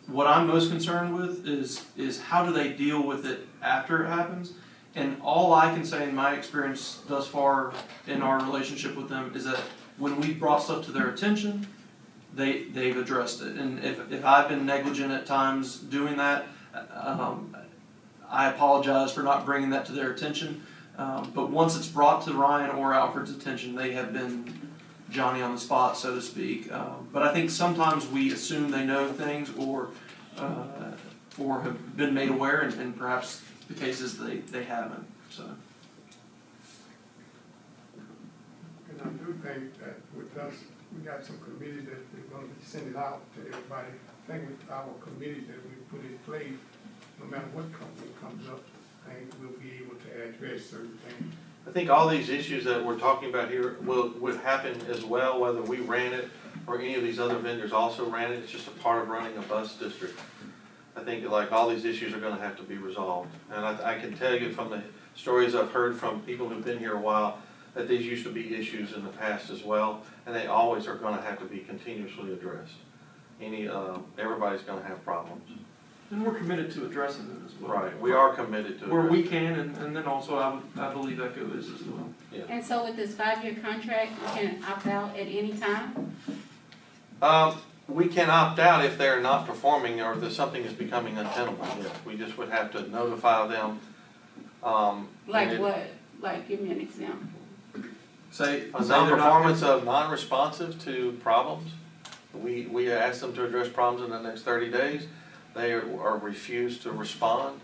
What I'm most concerned with is how do they deal with it after it happens. And all I can say in my experience thus far in our relationship with them is that when we brought stuff to their attention, they've addressed it. And if I've been negligent at times doing that, I apologize for not bringing that to their attention. But once it's brought to Ryan or Alfred's attention, they have been Johnny on the spot, so to speak. But I think sometimes we assume they know things or have been made aware, and perhaps the cases they haven't. So. And I do think that with us, we got some committees that we're gonna be sending out to everybody. I think with our committees that we put in place, no matter what company comes up, I think we'll be able to address certain things. I think all these issues that we're talking about here would happen as well, whether we ran it or any of these other vendors also ran it. It's just a part of running a bus district. I think like all these issues are going to have to be resolved. And I can tell you from the stories I've heard from people who've been here a while that these used to be issues in the past as well, and they always are going to have to be continuously addressed. Everybody's going to have problems. And we're committed to addressing them as well. Right, we are committed to it. Where we can, and then also I believe Echo is as well. Yeah. And so with this 5-year contract, we can opt out at any time? We can opt out if they're not performing or if something is becoming untenable. Yes, we just would have to notify them. Like what? Like, give me an example. Say A non-performance of non-responsive to problems. We ask them to address problems in the next 30 days. They are refused to respond.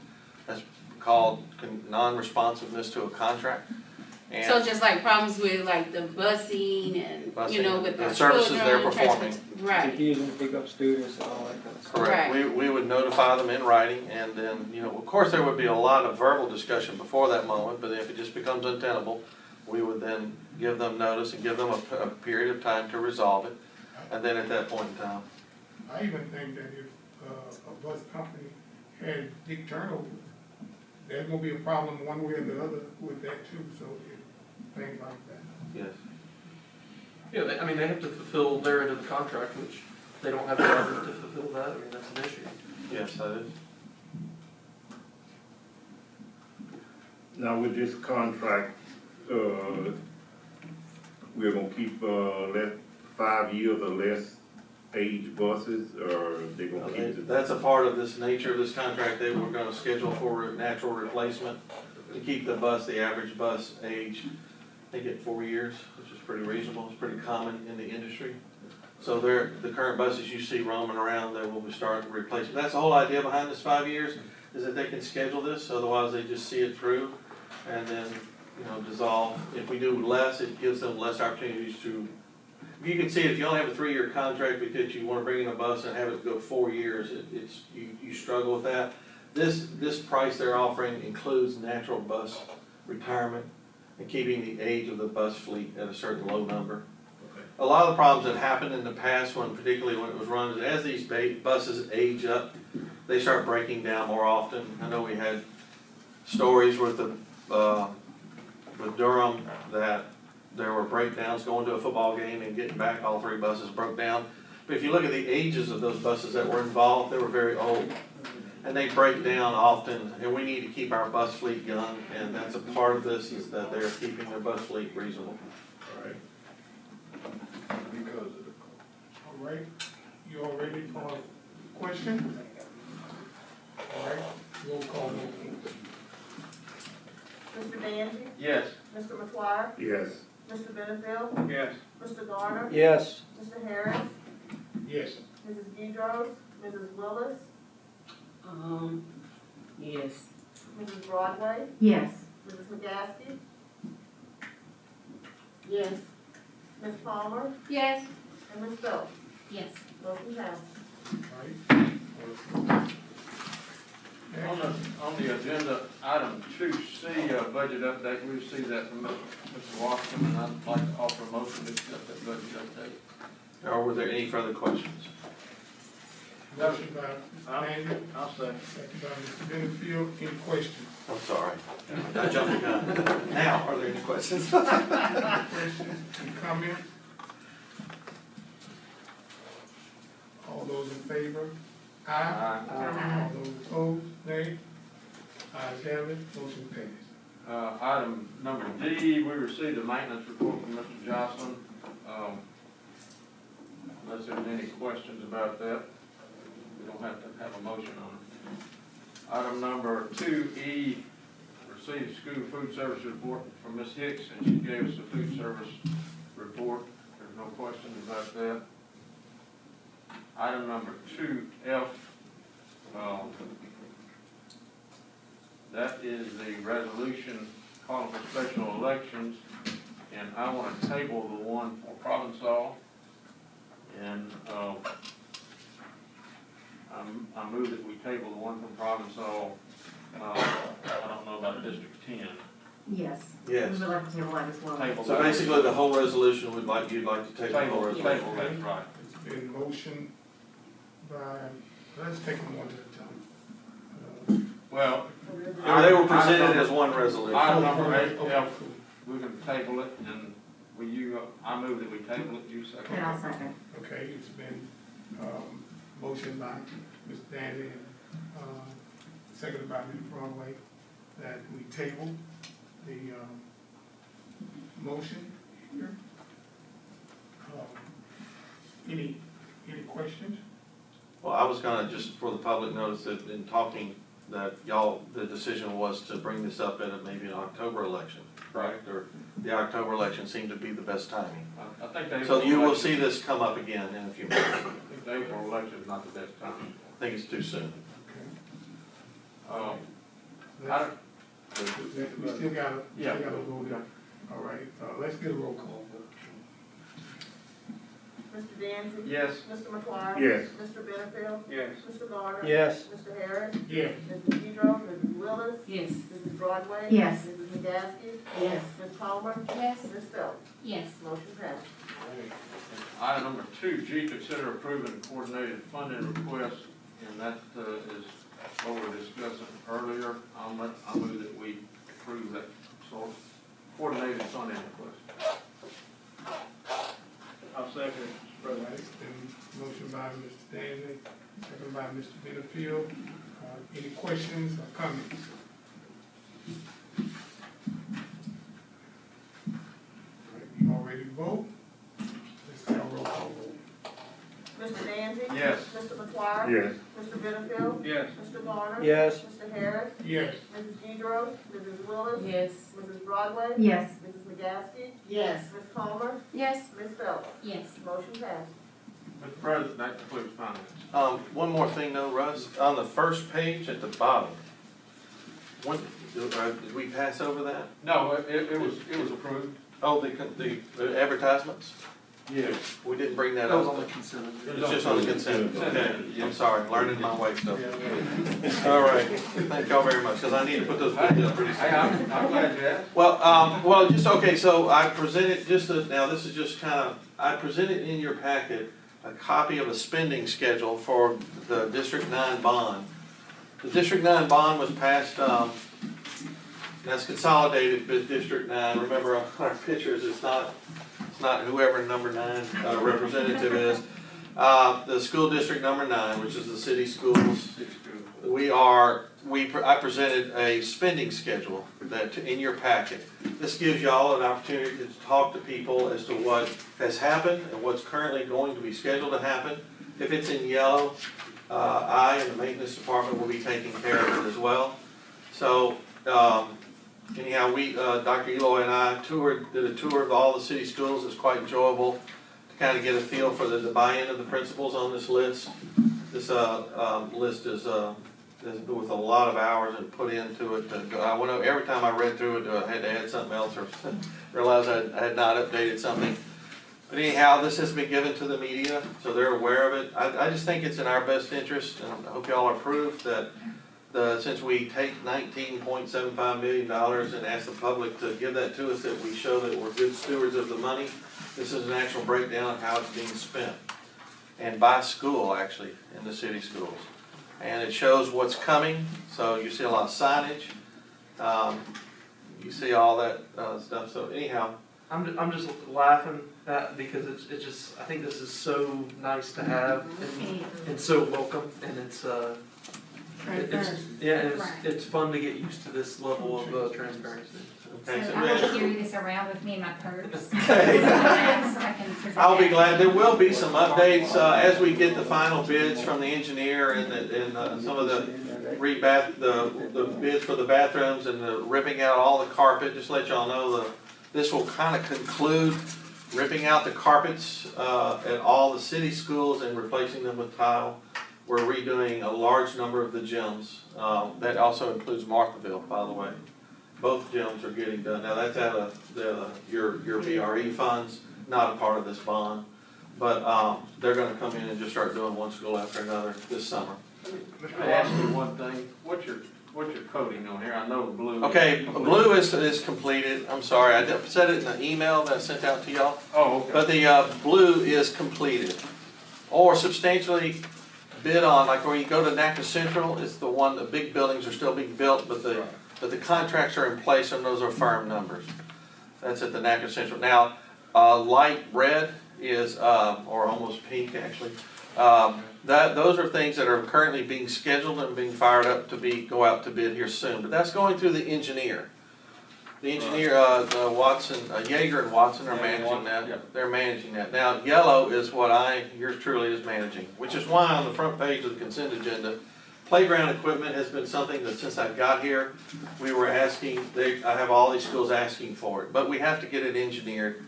That's called non-responsiveness to a contract. And So just like problems with like the busing and, you know, with the the services they're performing. Right. Confusing to pick up students and all that kind of stuff. Correct. Right. We would notify them in writing, and then, you know, of course, there would be a lot of verbal discussion before that moment, but if it just becomes untenable, we would then give them notice and give them a period of time to resolve it, and then at that point in time. I even think that if a bus company had big turnover, there's gonna be a problem one way or the other with that too, so things like that. Yes. Yeah, they have to fulfill their end of the contract, which they don't have the effort to fulfill that. I mean, that's an issue. Yes, that is. Now with this contract, we're gonna keep, 5 years or less age buses, or they gonna keep the? That's a part of this nature of this contract. They were gonna schedule for a natural replacement to keep the average bus age, I think at 4 years, which is pretty reasonable. It's pretty common in the industry. So the current buses you see roaming around, they will be starting to replace. That's the whole idea behind this 5 years, is that they can schedule this, otherwise they just see it through and then, you know, dissolve. If we do less, it gives them less opportunities to. You can see it, if you only have a 3-year contract because you want to bring in a bus and have it go 4 years, you struggle with that. This price they're offering includes natural bus retirement and keeping the age of the bus fleet at a certain low number. Okay. A lot of the problems that happened in the past, particularly when it was run, is as these buses age up, they start breaking down more often. I know we had stories with Durham that there were breakdowns going to a football game and getting back, all 3 buses broke down. But if you look at the ages of those buses that were involved, they were very old. and they break down often, and we need to keep our bus fleet young, and that's a part of this, is that they're keeping their bus fleet reasonable. Alright. Alright, you all ready for a question? Alright, roll call vote. Mr. Danzy? Yes. Mr. McGuire? Yes. Mr. Benefield? Yes. Mr. Garner? Yes. Mr. Harris? Yes. Mrs. Gedros? Mrs. Willis? Yes. Mrs. Broadway? Yes. Mrs. McGaskey? Yes. Ms. Palmer? Yes. And Ms. Phelps? Yes. Motion passed. Alright. On the agenda, item 2C, budget update, we received that from Mr. Washington, and I'd like to offer a motion to accept that budget update. Or were there any further questions? Motion by Mr. Daniel, I'll second. second by Mr. Benefield, any questions? I'm sorry, I jumped the gun. Now, are there any questions? Questions, any comments? All those in favor? Aye. All those opposed, nay? Ayes have it, motion passed. Item number D, we received a maintenance report from Mr. Jocelyn. Unless there's any questions about that, we don't have to have a motion on it. Item number 2E, received school food service report from Ms. Hicks, and she gave us a food service report. There's no questions about that. Item number 2F, that is the resolution calling for special elections, and I want to table the one for Provençal, and I move that we table the one from Provençal. I don't know about District 10. Yes. Yes. We would like to table that as well. Table So that. basically, the whole resolution, you'd like to take the whole Table, resolution. table, that's right. It's been motioned by, let's take them one at a time. Well, They were presented as one resolution. item number 8, Okay, yeah, cool. we can table it, and I move that we table it, you second. And I'll second. Okay, it's been, motioned by Ms. Danny, seconded by Ms. Broadway, that we table the, motion here. Any questions? Well, I was gonna, just for the public notice that in talking, that y'all, the decision was to bring this up at maybe an October election, correct? Or the October election seemed to be the best timing. I think they. So you will see this come up again in a few months. I think the April election is not the best time. I think it's too soon. Okay. I don't, We still gotta, Yeah. vote it. All right, let's get a roll call. Mr. Danzy? yes. Mr. McGuire? Yes. Mr. Benefield? Yes. Mr. Garner? Yes. Mr. Harris? Yeah. Mrs. Gedros? Mrs. Willis? Yes. Mrs. Broadway? Yes. Mrs. McGaskey? Yes. Ms. Palmer? Yes. Ms. Phelps? Yes. Motion passed. Item number 2G, consider approving coordinated funding request, and that is what we were discussing earlier. I'll move that we approve that sort of coordinated funding request. I'll second it, All right, it's been motioned by Mr. Danley, seconded by Mr. Benefield. Any questions or comments? All right, you all ready to vote? Let's have a roll call vote. Mr. Danzy? Yes. Mr. McGuire? Yes. Mr. Benefield? Yes. Mr. Garner? Yes. Mr. Harris? Yes. Mrs. Gedros? Mrs. Willis? Yes. Mrs. Broadway? Yes. Mrs. McGaskey? Yes. Ms. Palmer? Yes. Ms. Phelps? Yes. Motion passed. Mr. President, that concludes finance. One more thing though, Russ, on the first page at the bottom, did we pass over that? No, it was approved. Oh, the advertisements? Yes. We didn't bring that That was up. on the consent agenda. It's just on the consent, okay, I'm sorry, learning my way stuff. Yeah. All right, thank y'all very much, because I need to put those things up pretty soon. I'm glad you asked. Well, just, okay, so I presented, now this is just kind of, I presented in your packet a copy of a spending schedule for the District 9 bond. The District 9 bond was passed, that's consolidated with District 9, remember our pictures, it's not whoever number 9 representative is. The school district number 9, which is the city schools, we I presented a spending schedule that in your packet. This gives you all an opportunity to talk to people as to what has happened and what's currently going to be scheduled to happen. If it's in yellow, I and the maintenance department will be taking care of it as well. So anyhow, Dr. Eloy and I did a tour of all the city schools. It's quite enjoyable to kind of get a feel for the buy-in of the principals on this list. This list is with a lot of hours and put into it. Every time I read through it, I had to add something else or realize I had not updated something. But anyhow, this has been given to the media, so they're aware of it. I just think it's in our best interest, and I hope y'all approve that since we take $19.75 million and ask the public to give that to us, that we show that we're good stewards of the money. This is an actual breakdown of how it's being spent. And by school, actually, in the city schools. And it shows what's coming, so you see a lot of signage. You see all that stuff, so anyhow. I'm just laughing at because it's just I think this is so nice to have and so welcome, and it's it's fun to get used to this level of transparency. Okay, so I will carry this around with me in my purse. So I can present I'll be glad. There will be some updates as we get the final bids from the engineer and some of the bids for the bathrooms and the ripping out all the carpet. Just to let y'all know, this will kind of conclude ripping out the carpets at all the city schools and replacing them with tile. We're redoing a large number of the gyms. That also includes Marthaville, by the way. Both gyms are getting done. Now that's out of your VRE funds, not a part of this bond. But they're going to come in and just start doing one school after another this summer. Mr. I ask you one thing. What's your coating on here? I know blue. Okay, blue is completed. I'm sorry, I said it in the email that I sent out to y'all. Oh, okay. But the blue is completed or substantially bid on. Like when you go to NACA Central, it's the one. The big buildings are still being built, but the contracts are in place and those are firm numbers. That's at the NACA Central. Now, light red is or almost pink actually. Those are things that are currently being scheduled and being fired up to go out to bid here soon. But that's going through the engineer. The engineer, Watson, Yeager and Watson are managing that. Yeah. They're managing that. Now, yellow is what yours truly is managing, which is why on the front page of the consent agenda, playground equipment has been something that since I got here, we were asking, I have all these schools asking for it. But we have to get it engineered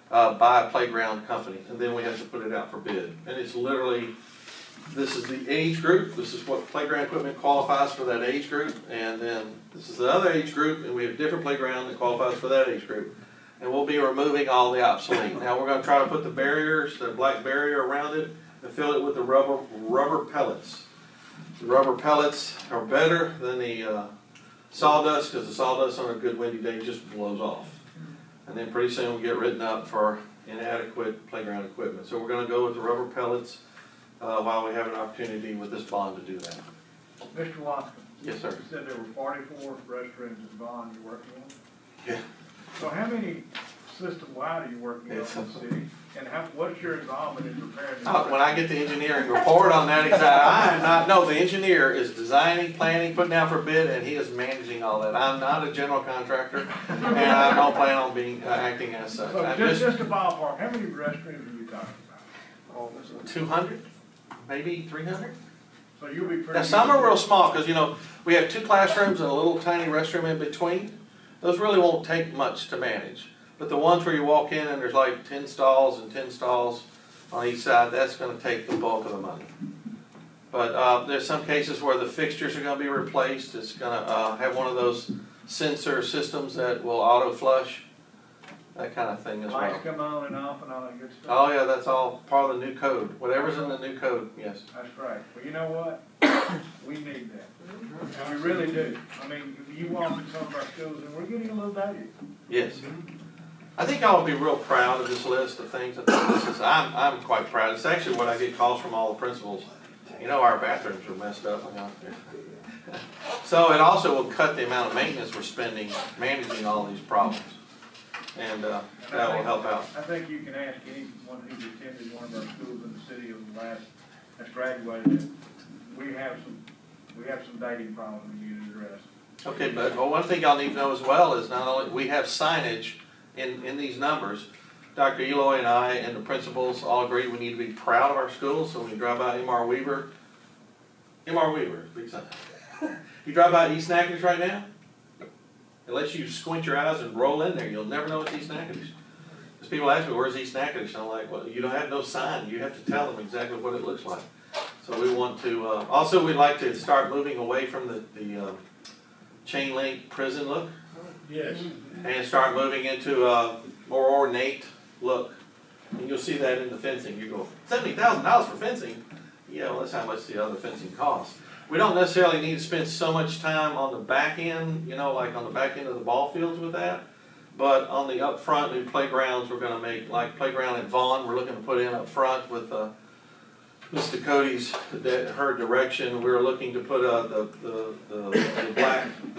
by a playground company, and then we have to put it out for bid. And it's literally, this is the age group, this is what playground equipment qualifies for that age group, and then this is the other age group, and we have a different playground that qualifies for that age group. And we'll be removing all the obsolete. Now we're going to try to put the barriers, the black barrier around it, and fill it with the rubber pellets. The rubber pellets are better than the sawdust, because the sawdust on a good windy day just blows off. And then pretty soon we'll get written up for inadequate playground equipment. So we're going to go with the rubber pellets while we have an opportunity with this bond to do that. Mr. Watson. Yes, sir. You said there were 44 restrooms in bond you're working on? Yeah. So how many system-wide are you working on in the city? And what's your involvement in preparing? When I get the engineering report on that, I am not, no, the engineer is designing, planning, putting out for bid, and he is managing all that. I'm not a general contractor, and I don't plan on being acting as such. So just a ballpark, how many restrooms are you talking about? 200, maybe 300. So you'll be pretty. Now some are real small because we have 2 classrooms and a little tiny restroom in between. Those really won't take much to manage. But the ones where you walk in and there's like 10 stalls and 10 stalls on each side, that's going to take the bulk of the money. But there's some cases where the fixtures are going to be replaced. It's going to have one of those sensor systems that will auto flush, that kind of thing as well. Lights come on and off and all that good stuff. Oh yeah, that's all part of the new code. Whatever's in the new code, yes. That's right. Well, you know what? We need that. And we really do. I mean, you walk in some of our schools and we're getting a little dated. Yes. I think I will be real proud of this list of things. I'm quite proud. It's actually what I get calls from all the principals. Our bathrooms are messed up. So it also will cut the amount of maintenance we're spending managing all these problems. And that will help out. I think you can ask anyone who's attended one of our schools in the city over the last, that's graduated, we have some We have some dating problems we need to address. Okay, but one thing y'all need to know as well is not only, we have signage in these numbers. Dr. Eloy and I and the principals all agree we need to be proud of our schools, so when you drive by M.R. Weaver, big sign. You drive by East Natchitoches right now, unless you squint your eyes and roll in there, you'll never know it's East Natchitoches. Because people ask me, where's East Natchitoches? I'm like, well, you don't have no sign, you have to tell them exactly what it looks like. So we want to, also we'd like to start moving away from the chain link prison look. Yes. And start moving into a more ornate look. And you'll see that in the fencing. You go, $70,000 for fencing? Yeah, well, that's how much the other fencing costs. We don't necessarily need to spend so much time on the back end, you know, like on the back end of the ball fields with that. But on the up front, new playgrounds, we're going to make, like playground at Vaughn, we're looking to put in up front with Mr. Cody's, her direction. We're looking to put the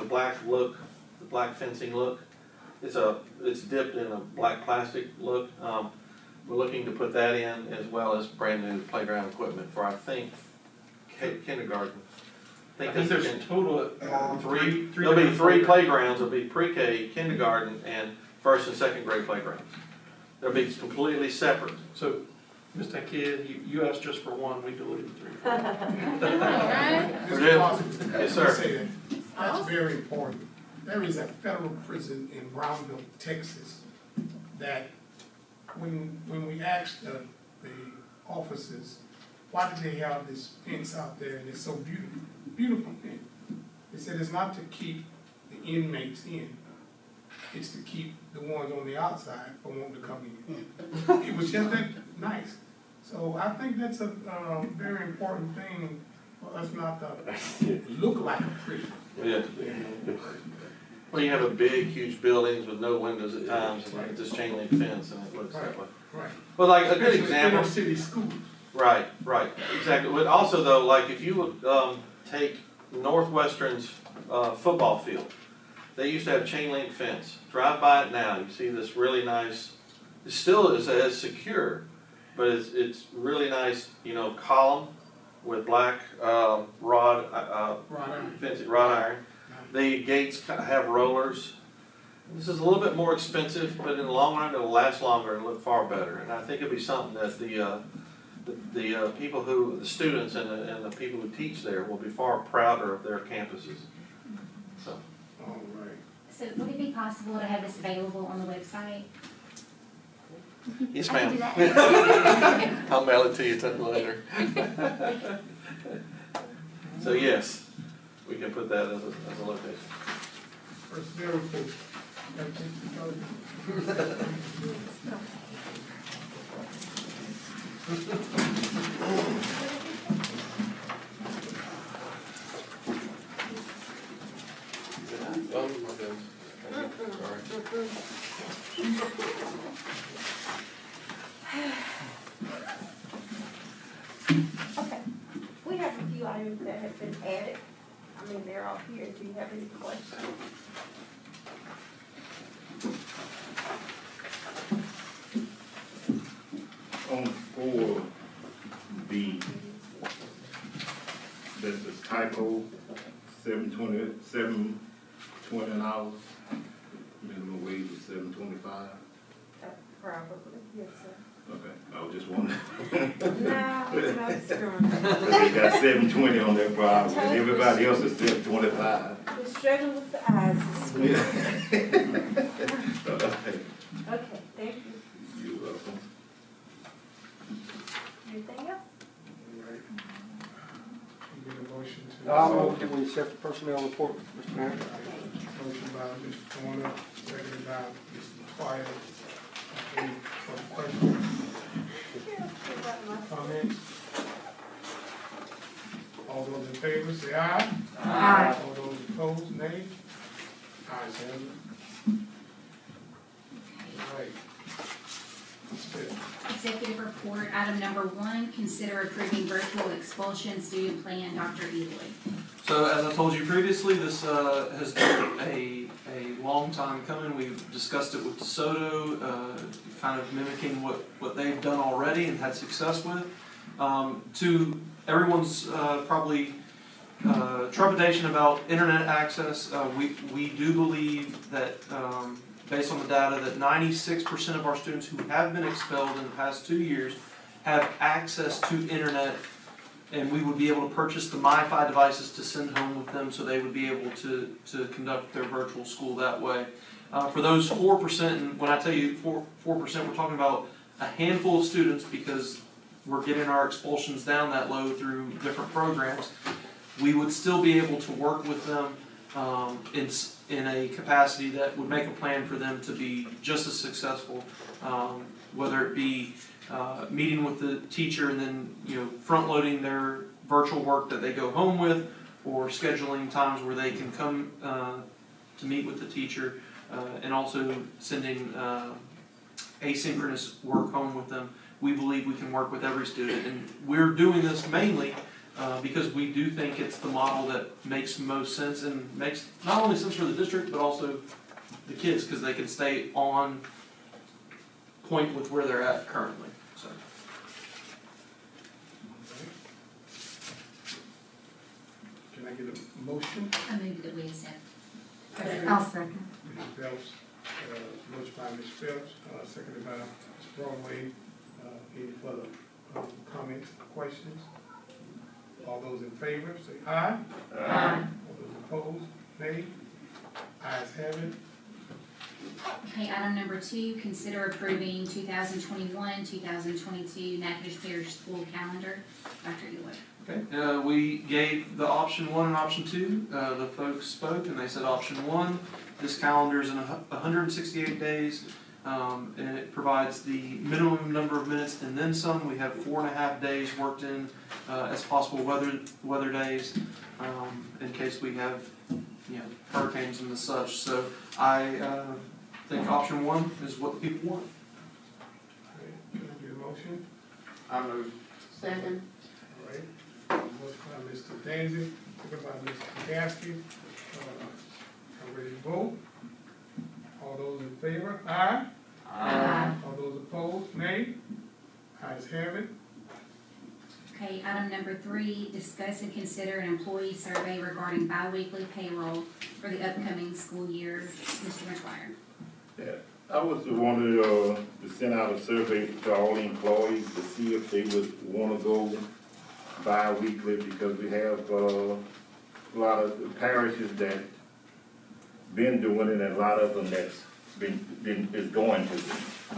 black look, the black fencing look. It's dipped in a black plastic look. We're looking to put that in, as well as brand new playground equipment for, I think, kindergarten. I think there's a total of three. There'll be three playgrounds. There'll be pre-K, kindergarten, and first and second grade playgrounds. They'll be completely separate. So, Mr. Kidd, you asked just for one, we deleted three. We're good? Yes, sir. That's very important. There is a federal prison in Brownville, Texas, that when we asked the officers, why did they have this fence out there and it's so beautiful, beautiful fence? They said it's not to keep the inmates in, it's to keep the ones on the outside from wanting to come in. It was just that nice. So I think that's a very important thing for us not to look like a prison. Yeah. Well, you have a big, huge buildings with no windows at times, and this chain link fence, and it looks that way. Right. Well, like a good example. In our city schools. Right, exactly. But also though, like if you would take Northwestern's football field, they used to have chain link fence. Drive by it now, you see this really nice. It still is as secure, but it's really nice, you know, column with black rod iron. The gates have rollers. This is a little bit more expensive, but in the long run, it'll last longer and look far better. And I think it'll be something that the people the students and the people who teach there will be far prouder of their campuses. So. All right. So would it be possible to have this available on the website? Yes, I can do ma'am. that. I'll mail it to you later. So yes, we can put that as a location. Personnel report. Okay, we have a few items that have been added. I mean, they're all here. Do you have any questions? On 4B, that's a typo, $7.20 an hour. Minimum wage is $7.25. Probably, yes, sir. Okay, I was just wondering. No, it's strong. They got $7.20 on their problem, and everybody else is $7.25. We're struggling with the eyes this week. Okay, thank you. You're welcome. Anything else? Get a motion to. I'll move that we accept the personnel report, Mr. Mayor. Motion by Mr. Warner, seconded by Mr. Twyla. Any further questions? Comments? All those in favor say aye. Aye. All those opposed, nay. Ayes have it. All right. Executive report, item number 1, consider approving virtual expulsion student plan, Dr. Eloy. So as I told you previously, this has been a long time coming. We've discussed it with DeSoto, kind of mimicking what they've done already and had success with. To everyone's probably trepidation about internet access. We do believe that, based on the data, that 96% of our students who have been expelled in the past 2 years have access to internet, and we would be able to purchase the MiFi devices to send home with them, so they would be able to conduct their virtual school that way. For those 4%, and when I tell you 4%, we're talking about a handful of students, because we're getting our expulsions down that low through different programs. We would still be able to work with them in a capacity that would make a plan for them to be just as successful, whether it be meeting with the teacher and then front loading their virtual work that they go home with, or scheduling times where they can come to meet with the teacher, and also sending asynchronous work home with them. We believe we can work with every student, and we're doing this mainly because we do think it's the model that makes most sense, and makes not only sense for the district, but also the kids, because they can stay on point with where they're at currently. So. Can I get a motion? I move that we accept. I'll second. Mrs. Phelps, motion by Ms. Phelps, seconded by Ms. Broadway. Any further comments, questions? All those in favor, say aye. Aye. All those opposed, nay. Ayes have it. Okay, item number 2, consider approving 2021-2022 Natchitoches Parish School Calendar. Dr. Euler. Okay, we gave the option 1 and option 2. The folks spoke and they said option 1, this calendar is in 168 days, and it provides the minimum number of minutes and then some. We have 4.5 days worked in as possible weather days, in case we have hurricanes and the such. So I think option 1 is what the people want. Can I get a motion? I move. Second. All right. Motion by Mr. Danzig, second by Mr. Gasky. I'm ready to vote. All those in favor, aye. Aye. All those opposed, nay. Ayes have it. Okay, item number 3, discuss and consider an employee survey regarding biweekly payroll for the upcoming school year. Mr. McGuire. Yeah, I was wanted to send out a survey to all the employees to see if they would want to go bi-weekly, because we have a lot of parishes that been doing it, and a lot of them that's is going to,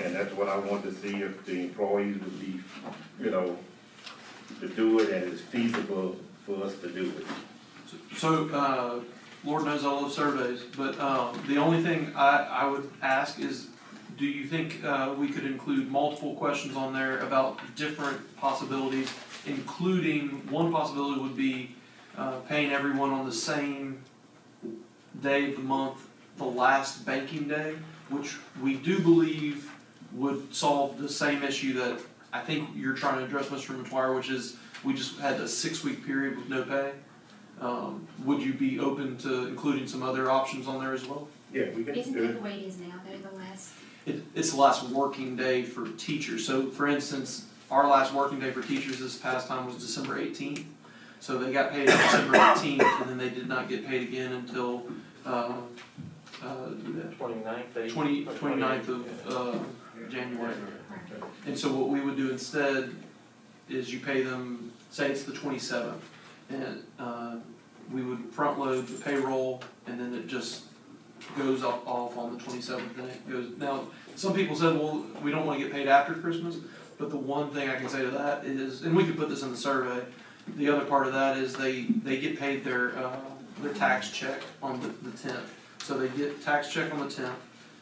and that's what I want to see, if the employees would be, to do it, and it's feasible for us to do it. So, Lord knows I love surveys, but the only thing I would ask is, do you think we could include multiple questions on there about different possibilities, including one possibility would be paying everyone on the same day of the month, the last banking day, which we do believe would solve the same issue that I think you're trying to address, Mr. McGuire, which is we just had a 6-week period with no pay. Would you be open to including some other options on there as well? Yeah, we can. Isn't that the way it is now, though, the last? It's the last working day for teachers. So, for instance, our last working day for teachers this past time was December 18th. So they got paid on December 18th, and then they did not get paid again until 29th of January. And so what we would do instead is you pay them, say it's the 27th, and we would front load the payroll, and then it just goes off on the 27th, and it goes. Now, some people said, well, we don't want to get paid after Christmas, but the one thing I can say to that is, and we could put this in the survey, the other part of that is they get paid their tax check on the 10th. So they get tax check on the 10th,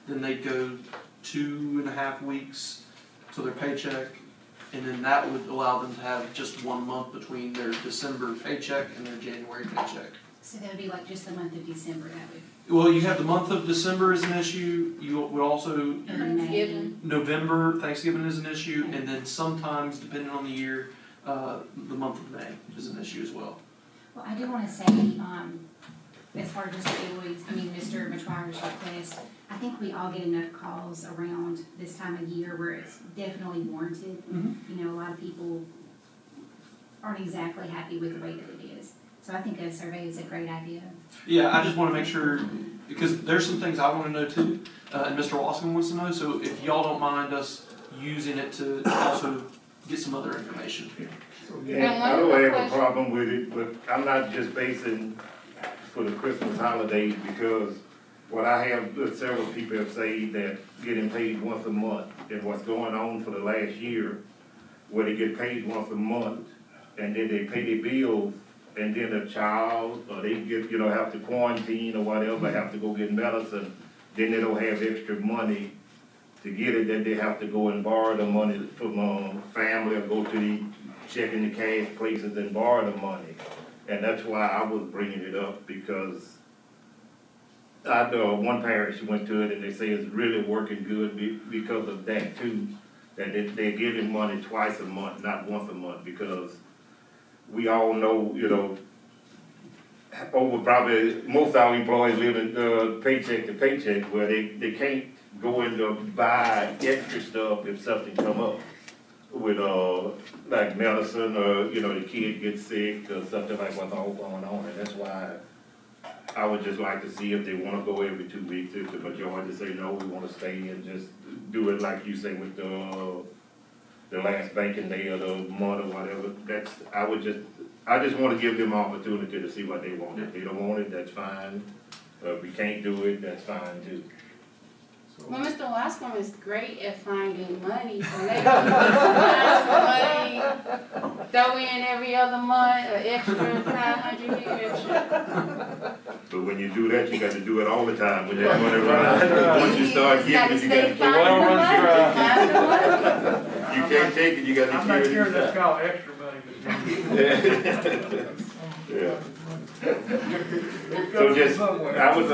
then they go 2.5 weeks to their paycheck, and then that would allow them to have just 1 month between their December paycheck and their January paycheck. So that would be like just the month of December, that would. Well, you have the month of December as an issue. You would also Thanksgiving. November, Thanksgiving is an issue, and then sometimes, depending on the year, the month of May is an issue as well. Well, I do want to say, as far as Mr. Matuire's request, I think we all get enough calls around this time of year where it's definitely warranted. Mm-hmm. A lot of people aren't exactly happy with the way that it is. So I think a survey is a great idea. Yeah, I just wanna make sure, because there's some things I wanna know too, and Mr. Wascom wants to know, so if y'all don't mind us using it to also get some other information. And I don't have a problem with it, but I'm not just basing for the Christmas holidays, because what I have, several people have said that getting paid once a month, and what's going on for the last year, where they get paid once a month, and then they pay their bills, and then a child, or they get, have to quarantine or whatever, have to go get medicine, then they don't have extra money to get it, then they have to go and borrow the money from family, or go to the checking the cash places and borrow the money. And that's why I was bringing it up, because I know one parish went to it and they say it's really working good because of that too. That they're giving money twice a month, not once a month, because we all know, over probably most of our employees live in paycheck to paycheck, where they can't go in to buy extra stuff if something come up with like medicine, or the kid gets sick or something like what's all going on. And that's why I would just like to see if they want to go every 2 weeks, if the majority say no, we want to stay and just do it like you say with the last banking day of the month or whatever. I just want to give them opportunity to see what they want. If they don't want it, that's fine. If we can't do it, that's fine too. Well, Mr. Wascom is great at finding money, so maybe find some money, throw in every other month, an extra 500 here. But when you do that, you got to do it all the time. When that money runs out, once you start getting it, you got to The well runs dry. You can't take it, you got to I'm carry not it. sure that's called extra money, Yeah. It So goes just, somewhere. I was,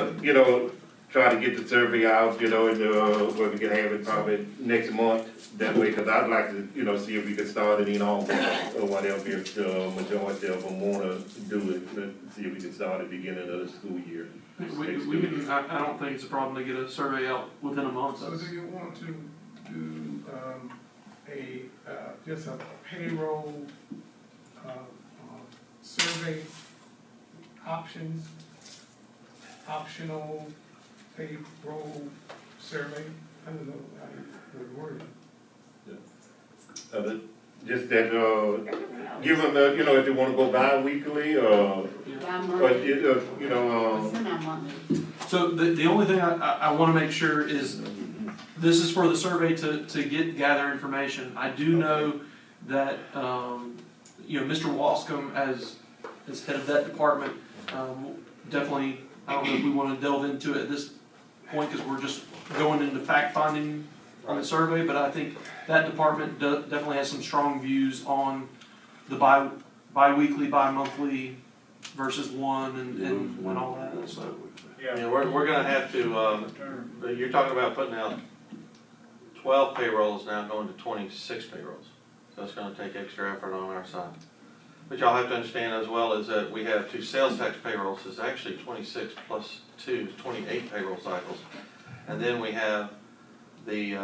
try to get the survey out, and where we can have it probably next month, that way, because I'd like to, see if we could start it in August, or whatever, if the majority of them wanna do it, see if we can start at the beginning of the school year. I don't think it's a problem to get a survey out within a month. So do you want to do, just a payroll, survey optional payroll survey? I don't know how you would word it. Just that, give them the, if they wanna go bi-weekly, So the only thing I wanna make sure is, this is for the survey to gather information. I do know that, Mr. Wascom, as head of that department, definitely, I don't know if we wanna delve into it at this point, because we're just going into fact-finding on the survey, but I think that department definitely has some strong views on the bi-weekly, bi-monthly versus one and all that, so. Yeah, we're gonna have to, you're talking about putting out 12 payrolls now, going to 26 payrolls. So it's gonna take extra effort on our side. But y'all have to understand as well is that we have 2 sales tax payrolls, it's actually 26 plus 2, 28 payroll cycles. And then we have the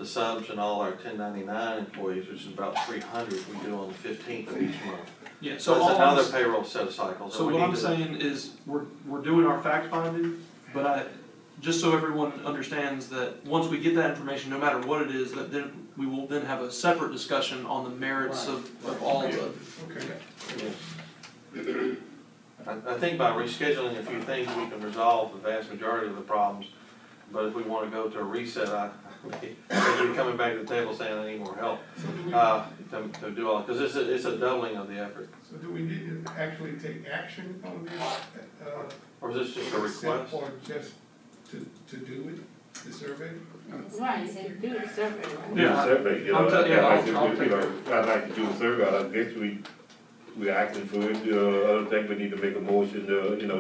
subs and all our 1099 employees, which is about 300 we do on the 15th of each month. Yeah, so that's another payroll set of cycles. So what I'm saying is, we're doing our fact finding, but just so everyone understands that once we get that information, no matter what it is, that then we will then have a separate discussion on the merits of all of it. Okay. I think by rescheduling a few things, we can resolve the vast majority of the problems. But if we want to go to a reset, I think we're coming back to the table saying I need more help to do all, because it's a doubling of the effort. So do we need to actually take action on this? Or is this just a request? Or just to do it, the survey? Right, so do the survey, right? Yeah, survey, I'd like to do a survey, I guess we're asking for it, I don't think we need to make a motion,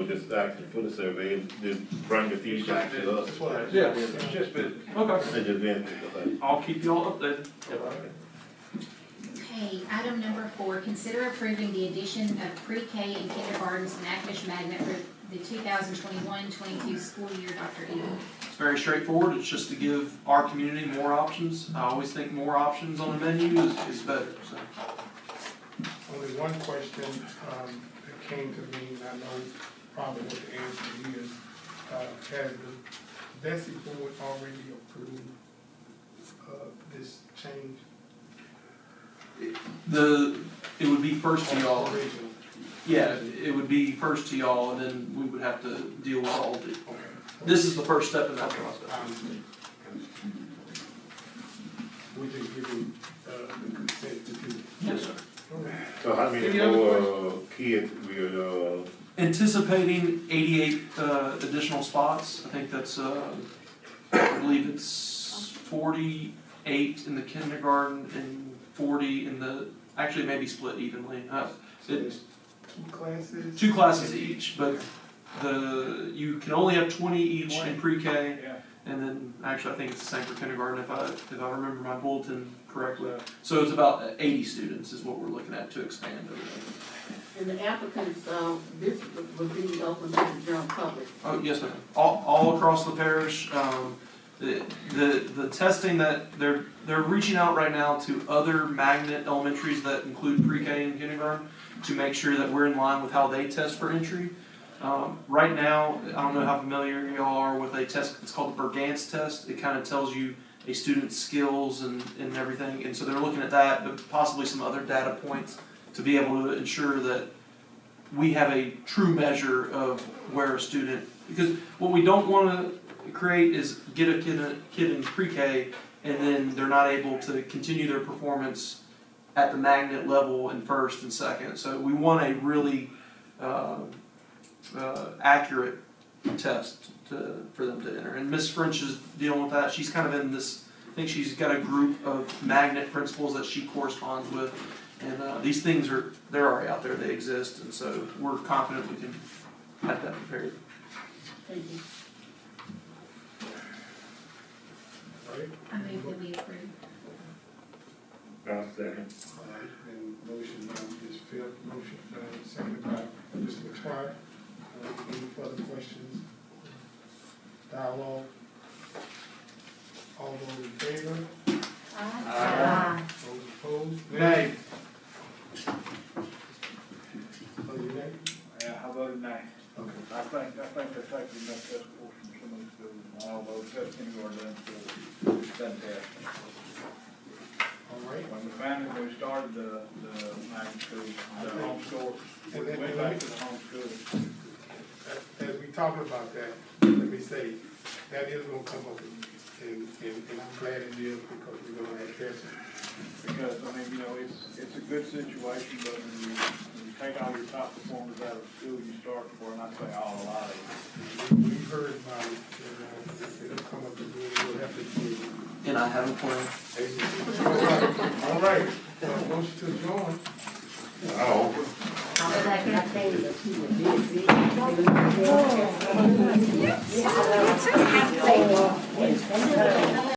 just asking for the survey and just bring the feedback to us. Yeah. It's just business. Okay. And just business. I'll keep you all updated. Okay, item number 4, consider approving the addition of pre-K and kindergarten to Natchitoches Magnet for the 2021-22 school year, Dr. E. It's very straightforward, it's just to give our community more options. I always think more options on the menu is better, so. Only one question, the came to me, and I know probably what the answer is, has the Bessie board already approved, this change? It would be first to y'all. Original. Yeah, it would be first to y'all, and then we would have to deal with all of it. This is the first step in that process. We just giving, the consent to do it. Yes, sir. So how many more kids will, Anticipating 88 additional spots. I think that's, I believe it's 48 in the kindergarten and 40 in the, actually it may be split evenly. It's 2 classes each, but you can only have 20 each in pre-K. Yeah. And then, actually, I think it's the same for kindergarten if I remember my bulletin correctly. So it's about 80 students is what we're looking at to expand over there. And the applicants, this would be open to the general public. Oh, yes, ma'am. All across the parish. The testing that they're reaching out right now to other magnet elementaries that include pre-K and kindergarten to make sure that we're in line with how they test for entry. Right now, I don't know how familiar y'all are with a test, it's called the Bergantz test. It kind of tells you a student's skills and everything, and so they're looking at that, but possibly some other data points to be able to ensure that we have a true measure of where a student, because what we don't want to create is get a kid in pre-K and then they're not able to continue their performance at the magnet level in first and second. So we want a really accurate test for them to enter. And Miss French is dealing with that. She's kind of in this, I think she's got a group of magnet principals that she corresponds with. And these things they're already out there, they exist. And so we're confident we can have that prepared. Thank you. Right? I move that we approve. I'll second. All right, and motion by Ms. Phil, motion, seconded by Mr. McSwire. Any further questions? Dialogue? All those in favor? Aye. Those opposed? Nay. Oh, you nay? Yeah, how about a nay? Okay. I think they're taking enough test scores from some of these schools, although test kindergarten and schools, fantastic. All right. When we started the magnet school, the homeschool, we went back to the homeschool. As we talking about that, let me say, that is gonna come up, and I'm glad it is, because we're gonna have testing. Because, I mean, it's a good situation, but when you take all your top performers out of school, you start for, and I say all, a lot of them. We've heard about it, and it'll come up again, we'll have to see. And I have a plan. All right, motion to join. Oh. I'll be back in a